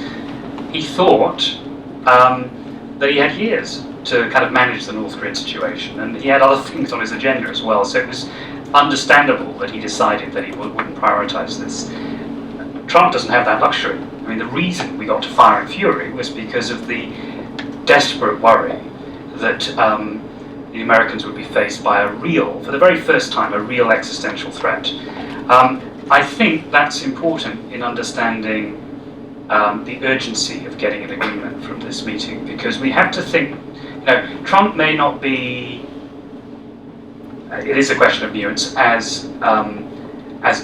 he thought that he had years to kind of manage the North Korean situation, and he had other things on his agenda as well, so it was understandable that he decided that he wouldn't prioritize this. Trump doesn't have that luxury. I mean, the reason we got to fire and fury was because of the desperate worry that the Americans would be faced by for the very first time, a real existential threat. I think that's important in understanding the urgency of getting an agreement from this meeting, because we have to think, Trump may not be, it is a question of nuance, as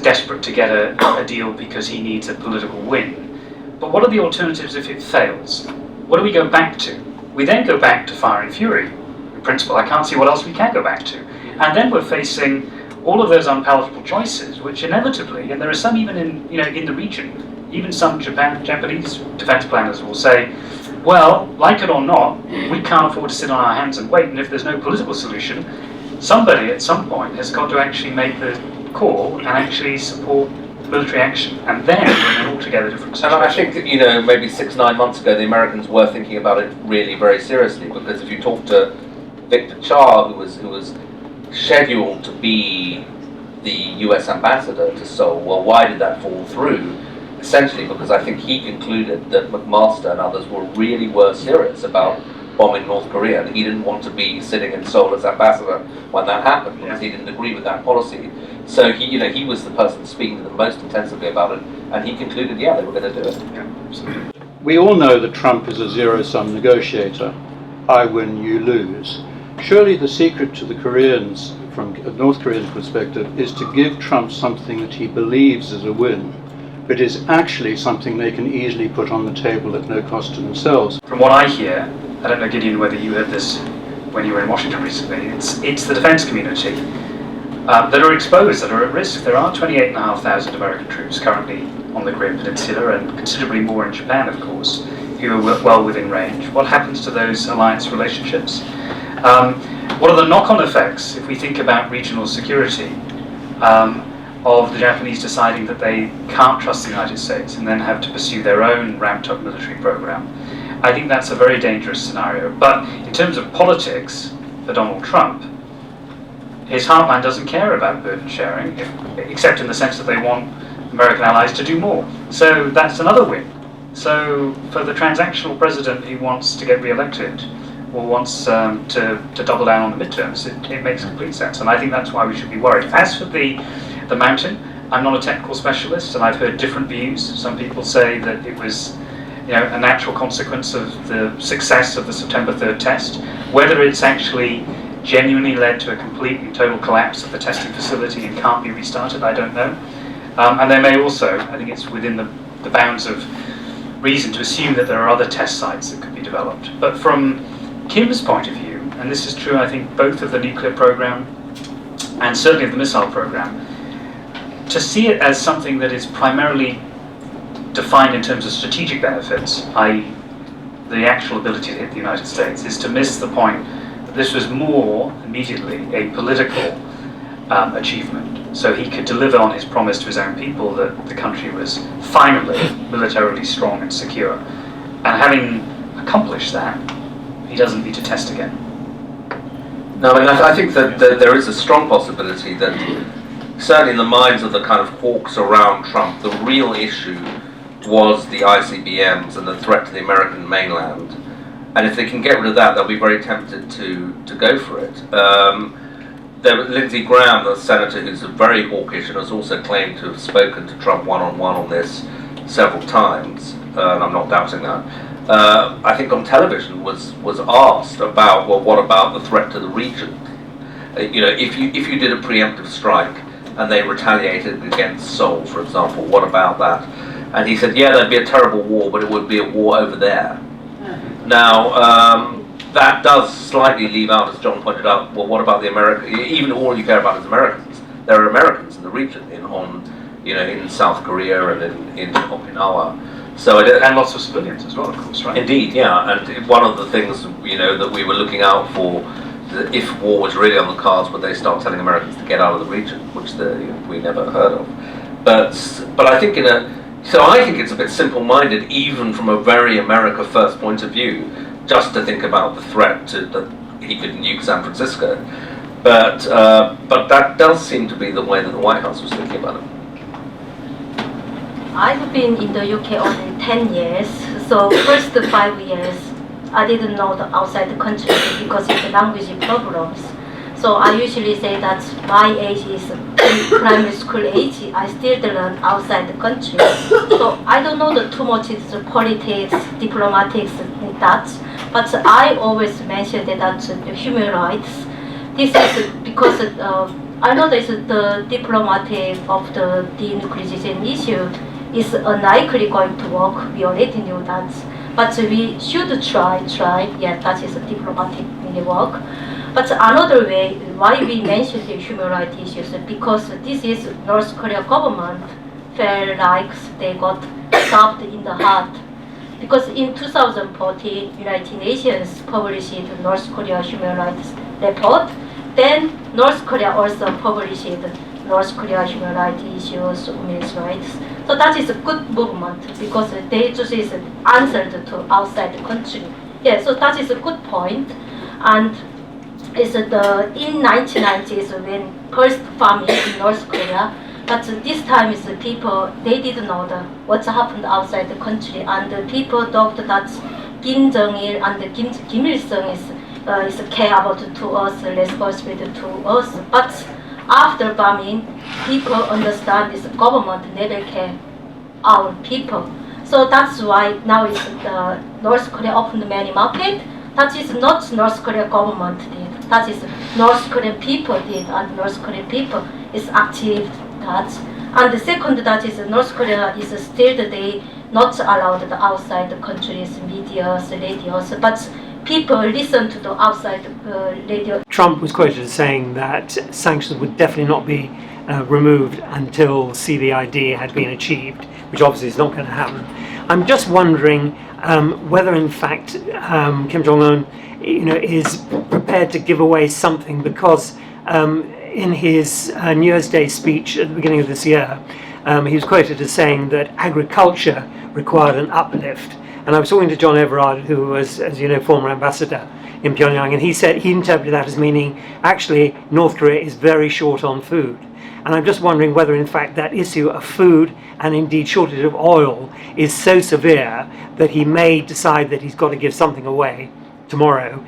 desperate to get a deal because he needs a political win. But what are the alternatives if it fails? What do we go back to? We then go back to fire and fury. In principle, I can't see what else we can go back to. And then we're facing all of those unpalatable choices, which inevitably, and there are some even in the region, even some Japanese defense planners will say, well, like it or not, we can't afford to sit on our hands and wait, and if there's no political solution, somebody at some point has got to actually make the call and actually support military action, and then we're in an altogether different situation. And I think that, maybe 6-9 months ago, the Americans were thinking about it really very seriously, because if you talk to Victor Cha, who was scheduled to be the US ambassador to Seoul. Well, why did that fall through? Essentially because I think he concluded that McMaster and others were serious about bombing North Korea, and he didn't want to be sitting in Seoul as ambassador when that happened because he didn't agree with that policy. So he was the person speaking to them most intensively about it, and he concluded, they were going to do it. Yeah, absolutely. We all know that Trump is a zero-sum negotiator. I win, you lose. Surely the secret to the Koreans, from a North Korean perspective, is to give Trump something that he believes is a win, but is actually something they can easily put on the table at no cost to themselves. From what I hear, I don't know, Gideon, whether you heard this when you were in Washington recently, it's the defence community that are exposed, that are at risk. There are 28,500 American troops currently on the Korean Peninsula, and considerably more in Japan, of course, who are well within range. What happens to those alliance relationships? What are the knock-on effects, if we think about regional security, of the Japanese deciding that they can't trust the United States and then have to pursue their own ramped-up military program? I think that's a very dangerous scenario. But in terms of politics, for Donald Trump, his heartland doesn't care about burden sharing, except in the sense that they want American allies to do more. So that's another win. So for the transactional president who wants to get re-elected, or wants to double down on the midterms, it makes complete sense. And I think that's why we should be worried. As for the mountain, I'm not a technical specialist, and I've heard different views. Some people say that it was a natural consequence of the success of the September 3rd test. Whether it's actually genuinely led to a complete and total collapse of the testing facility and can't be restarted, I don't know. And there may also, I think it's within the bounds of reason to assume that there are other test sites that could be developed. But from Kim's point of view, and this is true I think both of the nuclear program and certainly of the missile program, to see it as something that is primarily defined in terms of strategic benefits, i.e. the actual ability to hit the United States, is to miss the point that this was more immediately a political achievement. So he could deliver on his promise to his own people that the country was finally militarily strong and secure. And having accomplished that, he doesn't need to test again. No, I mean, I think that there is a strong possibility that, certainly in the minds of the kind of hawks around Trump, the real issue was the ICBMs and the threat to the American mainland. And if they can get rid of that, they'll be very tempted to go for it. Lindsey Graham, the senator who's very hawkish and has also claimed to have spoken to Trump one-on-one on this several times, and I'm not doubting that, I think on television was asked about, well, what about the threat to the region? If you did a preemptive strike and they retaliated against Seoul, for example, what about that? And he said, there'd be a terrible war, but it would be a war over there. Now, that does slightly leave out, as John pointed out, well, what about the Americans? Even all you care about is Americans. There are Americans in the region, in South Korea and in Okinawa. And lots of civilians as well, of course, right? Indeed, yeah. And one of the things, that we were looking out for, if war was really on the cards, would they start telling Americans to get out of the region, which we never heard of. But I think I think it's a bit simple-minded, even from a very America First point of view, just to think about the threat that he could nuke San Francisco. But that does seem to be the way that the White House was thinking about it. I've been in the UK only 10 years, so first 5 years I didn't know the outside the country because of the language problems. So I usually say that my age is primary school age. I still learn outside the country. So I don't know too much is politics, diplomatics, and that. But I always mention that the human rights. This is because I know that the diplomatic of the denuclearization issue is unlikely going to work. We already knew that. But we should try. Yes, that is a diplomatic work. But another way why we mention the human rights issues because this is North Korea government felt like they got stabbed in the heart. Because in 2014, United Nations published the North Korea human rights report. Then North Korea also published North Korea human rights issues, women's rights. So that is a good movement because they just is answered to outside the country. Yeah, so that is a good point. And is in 1990s when first famine in North Korea. But this time is the people, they didn't know what's happened outside the country, and the people thought that Kim Jong-il and Kim Il-sung is care about to us, responsibility to us. But after bombing, people understand this government never care our people. So that's why now is North Korea opened many market. That is not North Korea government did. That is North Korean people did, and North Korean people is active that. And the second that is North Korea is still they not allowed the outside the countries, media, radios, but people listen to the outside radio. Trump was quoted as saying that sanctions would definitely not be removed until CVID had been achieved, which obviously is not going to happen. I'm just wondering whether, in fact, Kim Jong-un, is prepared to give away something, because in his New Year's Day speech at the beginning of this year, he was quoted as saying that agriculture required an uplift. And I was talking to John Everard, who was, as you know, former ambassador in Pyongyang, and he said he interpreted that as meaning actually North Korea is very short on food. And I'm just wondering whether, in fact, that issue of food and indeed shortage of oil is so severe that he may decide that he's got to give something away tomorrow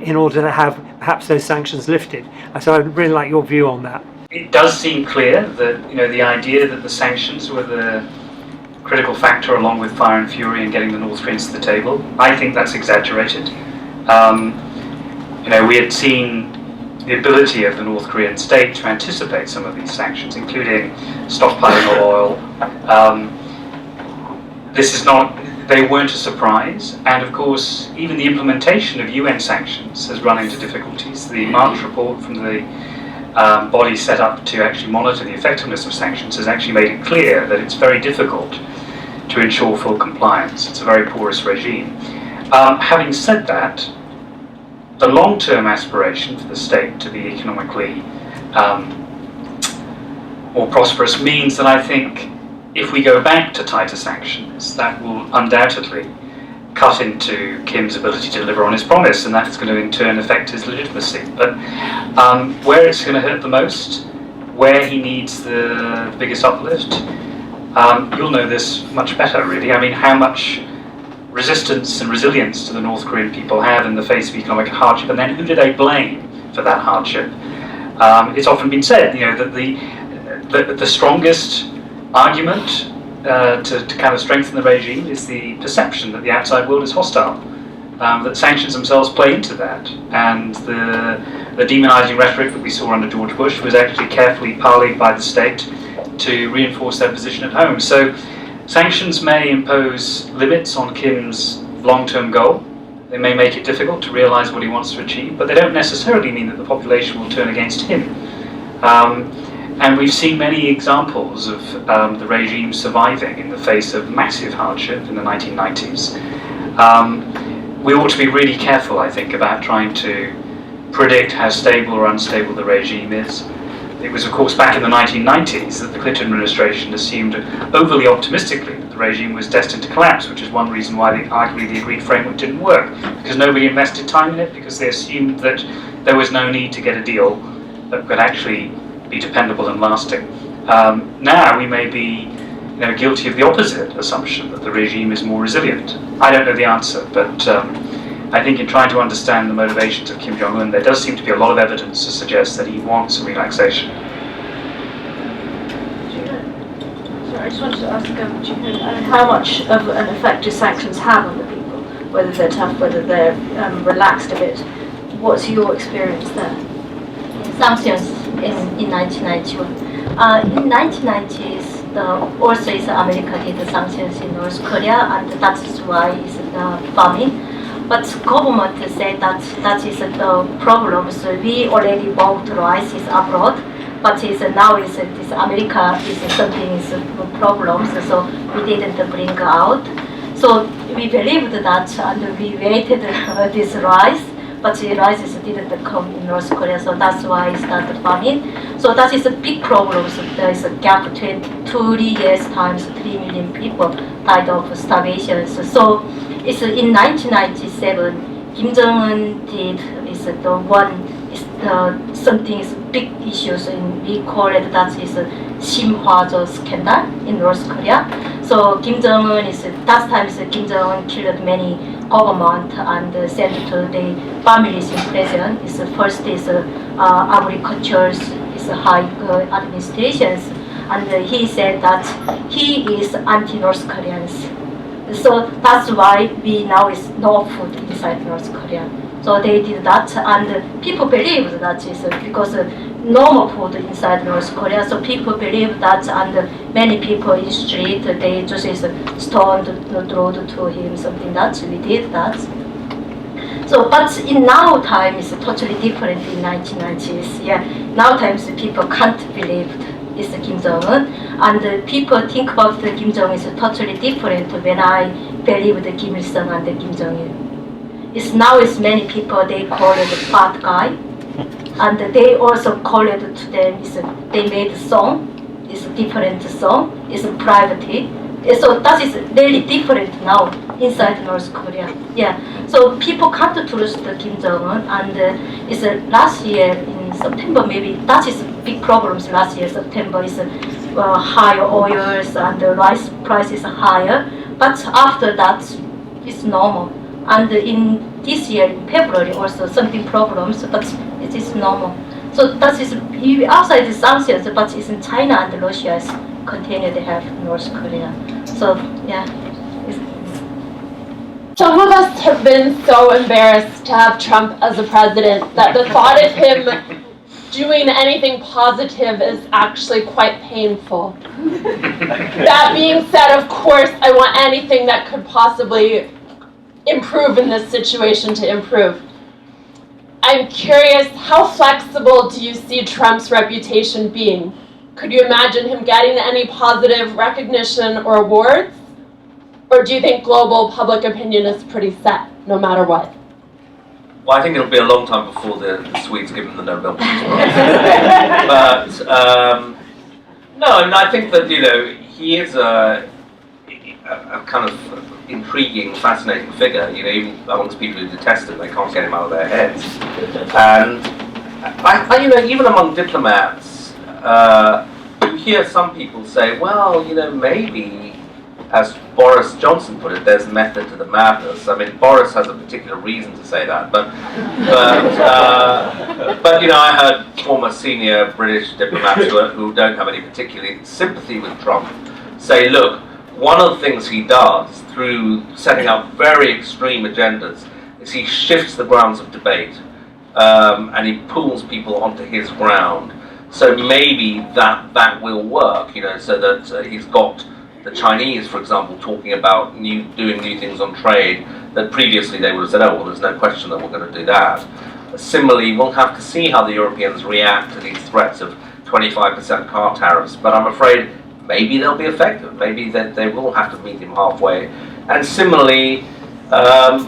in order to have perhaps those sanctions lifted. So I'd really like your view on that. It does seem clear that the idea that the sanctions were the critical factor, along with fire and fury, in getting the North Koreans to the table. I think that's exaggerated. We had seen the ability of the North Korean state to anticipate some of these sanctions, including stockpiling of oil. They weren't a surprise, and of course, even the implementation of UN sanctions has run into difficulties. The March report from the body set up to actually monitor the effectiveness of sanctions has actually made it clear that it's very difficult to ensure full compliance. It's a very porous regime. Having said that, the long-term aspiration for the state to be economically more prosperous means that I think if we go back to tighter sanctions, that will undoubtedly cut into Kim's ability to deliver on his promise, and that's going to in turn affect his legitimacy. But where it's going to hurt the most, where he needs the biggest uplift, you'll know this much better, really. I mean, how much resistance and resilience do the North Korean people have in the face of economic hardship, and then who do they blame for that hardship? It's often been said, that the strongest argument to kind of strengthen the regime is the perception that the outside world is hostile, that sanctions themselves play into that, and the demonizing rhetoric that we saw under George Bush was actually carefully parlayed by the state to reinforce their position at home. So sanctions may impose limits on Kim's long-term goal. They may make it difficult to realize what he wants to achieve, but they don't necessarily mean that the population will turn against him. And we've seen many examples of the regime surviving in the face of massive hardship in the 1990s. We ought to be really careful, I think, about trying to predict how stable or unstable the regime is. It was, of course, back in the 1990s that the Clinton administration assumed overly optimistically that the regime was destined to collapse, which is one reason why arguably the agreed framework didn't work, because nobody invested time in it, because they assumed that there was no need to get a deal that could actually be dependable and lasting. Now we may be guilty of the opposite assumption, that the regime is more resilient. I don't know the answer, but I think in trying to understand the motivations of Kim Jong-un, there does seem to be a lot of evidence to suggest that he wants a relaxation. Sorry, I just wanted to ask Jihyun, how much of an effect do sanctions have on the people? Whether they're tough, whether they're relaxed a bit. What's your experience there? Sanctions in 1991. In 1990s, also is America did the sanctions in North Korea, and that is why it's bombing. But government said that is the problem. So we already bought rice abroad, but now this America is something is problems. So we didn't bring out. So we believed that, and we waited this rice. But the rice didn't come in North Korea, so that's why it started bombing. So that is a big problem. So there is a gap between 2 years times 3 million people died of starvation. So it's in 1997, Kim Jong-un did is the one something is big issues, and we call it that is Simhwajo scandal in North Korea. So Kim Jong-un is that time Kim Jong-un killed many government and sent to the families in prison. Is first is agriculture is high administrations, and he said that he is anti-North Koreans. So that's why we now is no food inside North Korea. So they did that, and people believe that is because normal food inside North Korea. So people believe that, and many people in street they just is stoned, thrown to him, something that we did that. So, but in now time is totally different in 1990s. Yeah, now times people can't believe it's Kim Jong-un, and people think about the Kim Jong-un is totally different when I believe the Kim Il-sung and the Kim Jong-il. It's now is many people they call it a bad guy, and they also call it to them is they made a song, it's a different song, it's a private. So that is really different now inside North Korea. Yeah, so people can't trust Kim Jong-un, and it's last year in September maybe that is big problems. Last year September is higher oils and the rice price is higher, but after that it's normal. And in this year in February also something problems, but it is normal. So that is outside is sanctions, but it's in China and Russia is continue to have North Korea. So yeah. Some of us have been so embarrassed to have Trump as a president that the thought of him doing anything positive is actually quite painful. That being said, of course, I want anything that could possibly improve in this situation to improve. I'm curious, how flexible do you see Trump's reputation being? Could you imagine him getting any positive recognition or awards? Or do you think global public opinion is pretty set, no matter what? Well, I think it'll be a long time before the Swedes give him the Nobel Peace Prize. But no, I mean, I think that he is a kind of intriguing, fascinating figure. Even amongst people who detest him, they can't get him out of their heads. And even among diplomats, you hear some people say, well, maybe, as Boris Johnson put it, there's method to the madness. I mean, Boris has a particular reason to say that, but I heard former senior British diplomats who don't have any particular sympathy with Trump say, look, one of the things he does through setting up very extreme agendas is he shifts the grounds of debate, and he pulls people onto his ground. So maybe that will work, so that he's got the Chinese, for example, talking about doing new things on trade that previously they would have said, oh, well, there's no question that we're going to do that. Similarly, we'll have to see how the Europeans react to these threats of 25% car tariffs, but I'm afraid maybe they'll be effective. Maybe they will have to meet him halfway. And similarly, I'm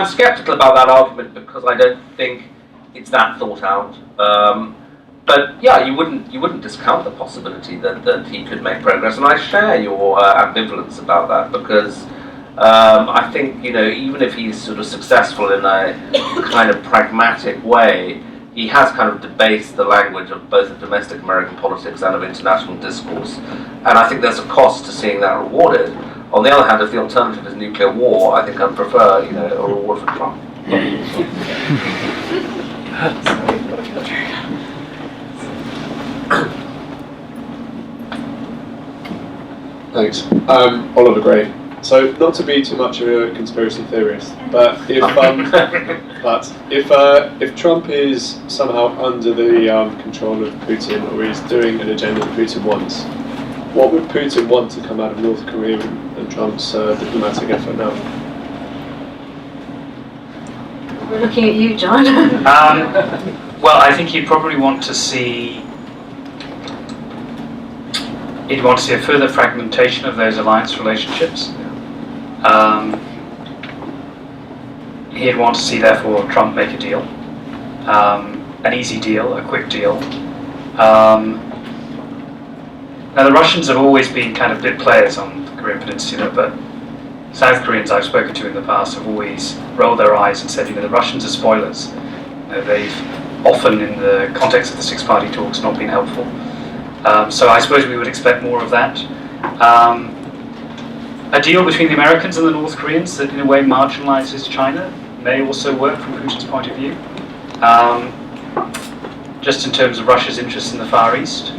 skeptical about that argument because I don't think it's that thought out. But yeah, you wouldn't discount the possibility that he could make progress, and I share your ambivalence about that because I think even if he's sort of successful in a kind of pragmatic way, he has kind of debased the language of both of domestic American politics and of international discourse, and I think there's a cost to seeing that rewarded. On the other hand, if the alternative is nuclear war, I think I'd prefer a reward for Trump. Thanks. Oliver Gray. So, not to be too much of a conspiracy theorist, but if Trump is somehow under the control of Putin, or he's doing an agenda that Putin wants, what would Putin want to come out of North Korea and Trump's diplomatic effort now? We're looking at you, John. Well, I think he'd probably want to see. He'd want to see a further fragmentation of those alliance relationships. He'd want to see, therefore, Trump make a deal, an easy deal, a quick deal. Now, the Russians have always been kind of bit players on the Korean Peninsula, but South Koreans I've spoken to in the past have always rolled their eyes and said, the Russians are spoilers. they've often, in the context of the six-party talks, not been helpful. So I suppose we would expect more of that. A deal between the Americans and the North Koreans that in a way marginalizes China may also work from Putin's point of view. Just in terms of Russia's interests in the Far East.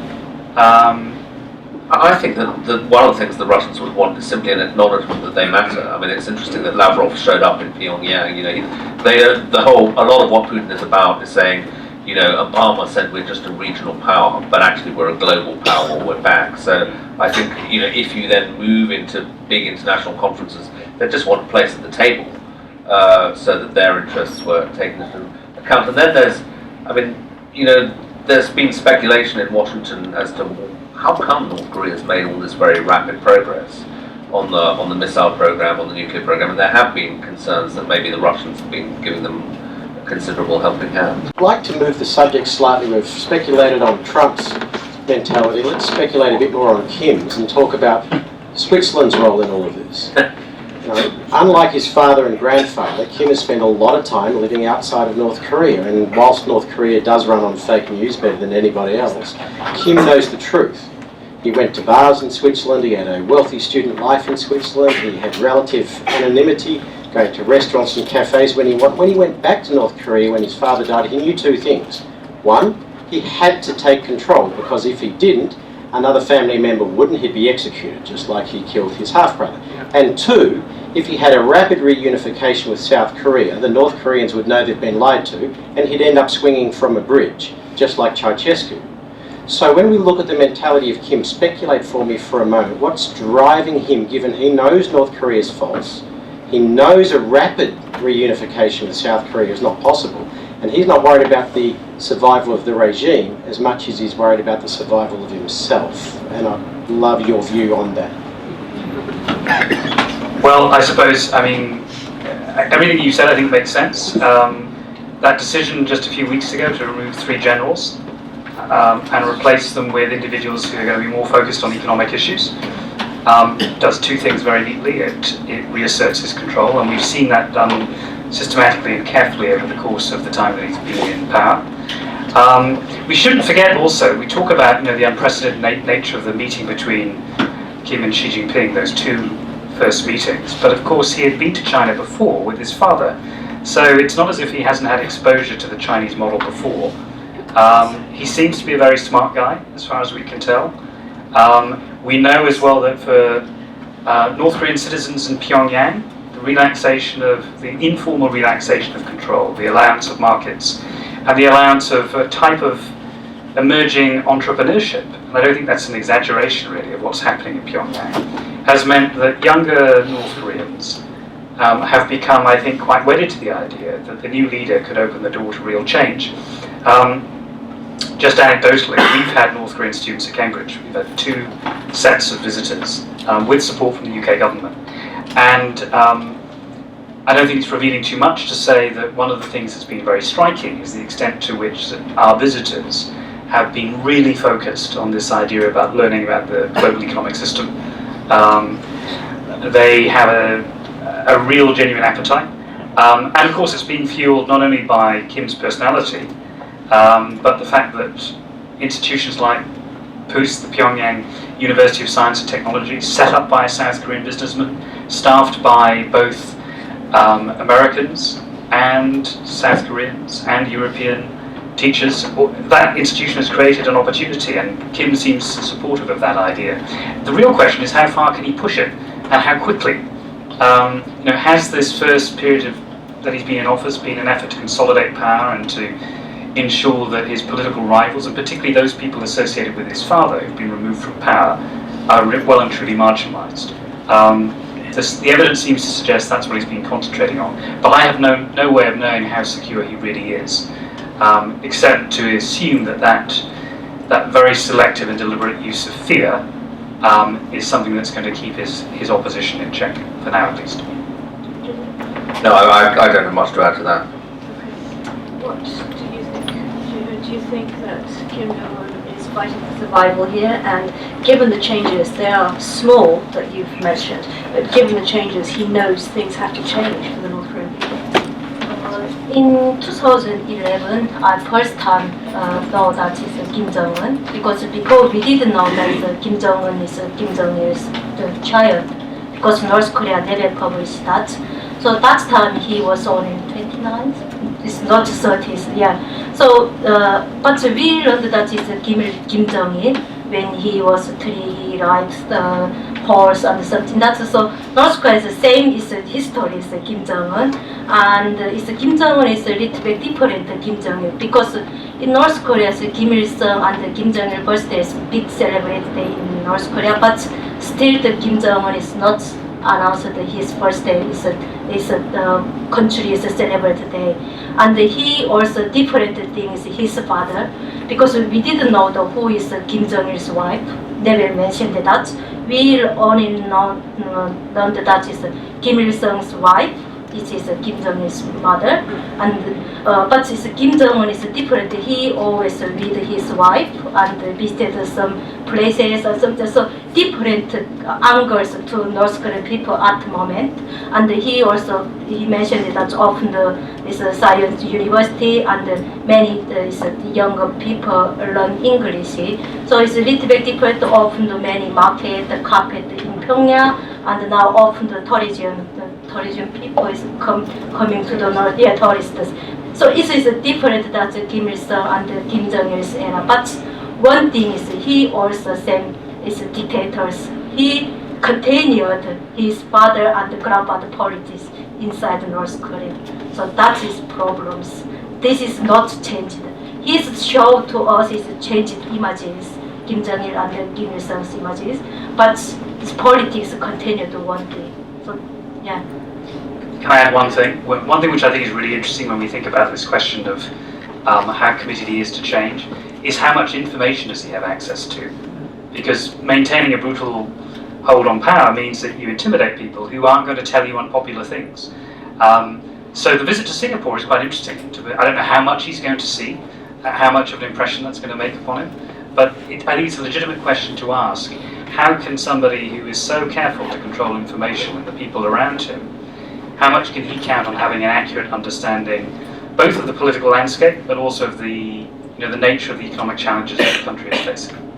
I think that one of the things the Russians would want is simply an acknowledgement that they matter. I mean, it's interesting that Lavrov showed up in Pyongyang. You know, a lot of what Putin is about is saying, you know, Obama said we're just a regional power, but actually we're a global power, or we're back. So I think, you know, if you then move into big international conferences, they just want a place at the table so that their interests were taken into account. And then there's, I mean, you know, there's been speculation in Washington as to how come North Korea's made all this very rapid progress on the missile program, on the nuclear program, and there have been concerns that maybe the Russians have been giving them a considerable helping hand. I'd like to move the subject slightly. We've speculated on Trump's mentality. Let's speculate a bit more on Kim's and talk about Switzerland's role in all of this. You know, unlike his father and grandfather, Kim has spent a lot of time living outside of North Korea, and whilst North Korea does run on fake news better than anybody else, Kim knows the truth. He went to bars in Switzerland, he had a wealthy student life in Switzerland, he had relative anonymity, going to restaurants and cafes. When he went back to North Korea when his father died, he knew two things. One, he had to take control, because if he didn't, another family member wouldn't, he'd be executed, just like he killed his half-brother. And two, if he had a rapid reunification with South Korea, the North Koreans would know they'd been lied to, and he'd end up swinging from a bridge, just like Ceausescu. So when we look at the mentality of Kim, speculate for me for a moment. What's driving him, given he knows North Korea is false, he knows a rapid reunification with South Korea is not possible, and he's not worried about the survival of the regime as much as he's worried about the survival of himself. And I'd love your view on that. Well, I suppose, I mean, everything you said I think makes sense. That decision just a few weeks ago to remove 3 generals and replace them with individuals who are going to be more focused on economic issues does 2 things very neatly. It reasserts his control, and we've seen that done systematically and carefully over the course of the time that he's been in power. We shouldn't forget also, we talk about, you know, the unprecedented nature of the meeting between Kim and Xi Jinping, those 2 first meetings, but of course he had been to China before with his father, so it's not as if he hasn't had exposure to the Chinese model before. He seems to be a very smart guy, as far as we can tell. We know as well that for North Korean citizens in Pyongyang, the informal relaxation of control, the allowance of markets, and the allowance of a type of emerging entrepreneurship, and I don't think that's an exaggeration really of what's happening in Pyongyang, has meant that younger North Koreans have become, I think, quite wedded to the idea that the new leader could open the door to real change. Just anecdotally, we've had North Korean students at Cambridge. We've had 2 sets of visitors with support from the UK government. And I don't think it's revealing too much to say that one of the things that's been very striking is the extent to which our visitors have been really focused on this idea about learning about the global economic system. They have a real genuine appetite. And of course it's been fueled not only by Kim's personality, but the fact that institutions like PUS, the Pyongyang University of Science and Technology, set up by a South Korean businessman, staffed by both Americans and South Koreans and European teachers, that institution has created an opportunity, and Kim seems supportive of that idea. The real question is how far can he push it, and how quickly? Has this first period that he's been in office been an effort to consolidate power and to ensure that his political rivals, and particularly those people associated with his father who've been removed from power, are well and truly marginalised? The evidence seems to suggest that's what he's been concentrating on, but I have no way of knowing how secure he really is, except to assume that very selective and deliberate use of fear is something that's going to keep his opposition in check, for now at least. No, I don't have much to add to that. What do you think? Do you think that Kim Jong-un is fighting for survival here? And given the changes, they are small that you've mentioned, but given the changes, he knows things have to change for the North Korean people. In 2011, I first time know that it's Kim Jong-un, because before we didn't know that Kim Jong-un is Kim Jong-il's the child, because North Korea never published that. So that time he was only 29. It's not 30s, yeah. So, but we learned that it's Kim Jong-il when he was 3. He writes the horse and something. That's so North Korea is the same. Is history is Kim Jong-un, and it's Kim Jong-un is a little bit different than Kim Jong-il, because in North Korea, Kim Il-sung and Kim Jong-il birthday is big celebrated day in North Korea, but still the Kim Jong-un is not announced that his birthday is the country is a celebrated day, and he also different things his father, because we didn't know who is Kim Jong-il's wife. Never mentioned that. We only learned that is Kim Il-sung's wife. It is Kim Jong-il's mother, and but it's Kim Jong-un is different. He always with his wife and visited some places or something. So different angles to North Korean people at the moment. And he mentioned that often is a science university and many younger people learn English. So it's a little bit different. Often many market carpet in Pyongyang, and now often the tourism people is coming to the north, yeah, tourists. So it is different that Kim Il-sung and Kim Jong-il's era. But one thing is he also same is dictators. He continued his father and grandfather politics inside North Korea. So that is problems. This is not changed. His show to us is changed images, Kim Jong-il and Kim Il-sung's images, but his politics continued one day. So yeah. Can I add one thing? One thing which I think is really interesting when we think about this question of how committed he is to change is how much information does he have access to? Because maintaining a brutal hold on power means that you intimidate people who aren't going to tell you unpopular things. So the visit to Singapore is quite interesting. I don't know how much he's going to see, how much of an impression that's going to make upon him, but I think it's a legitimate question to ask. How can somebody who is so careful to control information and the people around him, how much can he count on having an accurate understanding both of the political landscape but also of the nature of the economic challenges that the country is facing?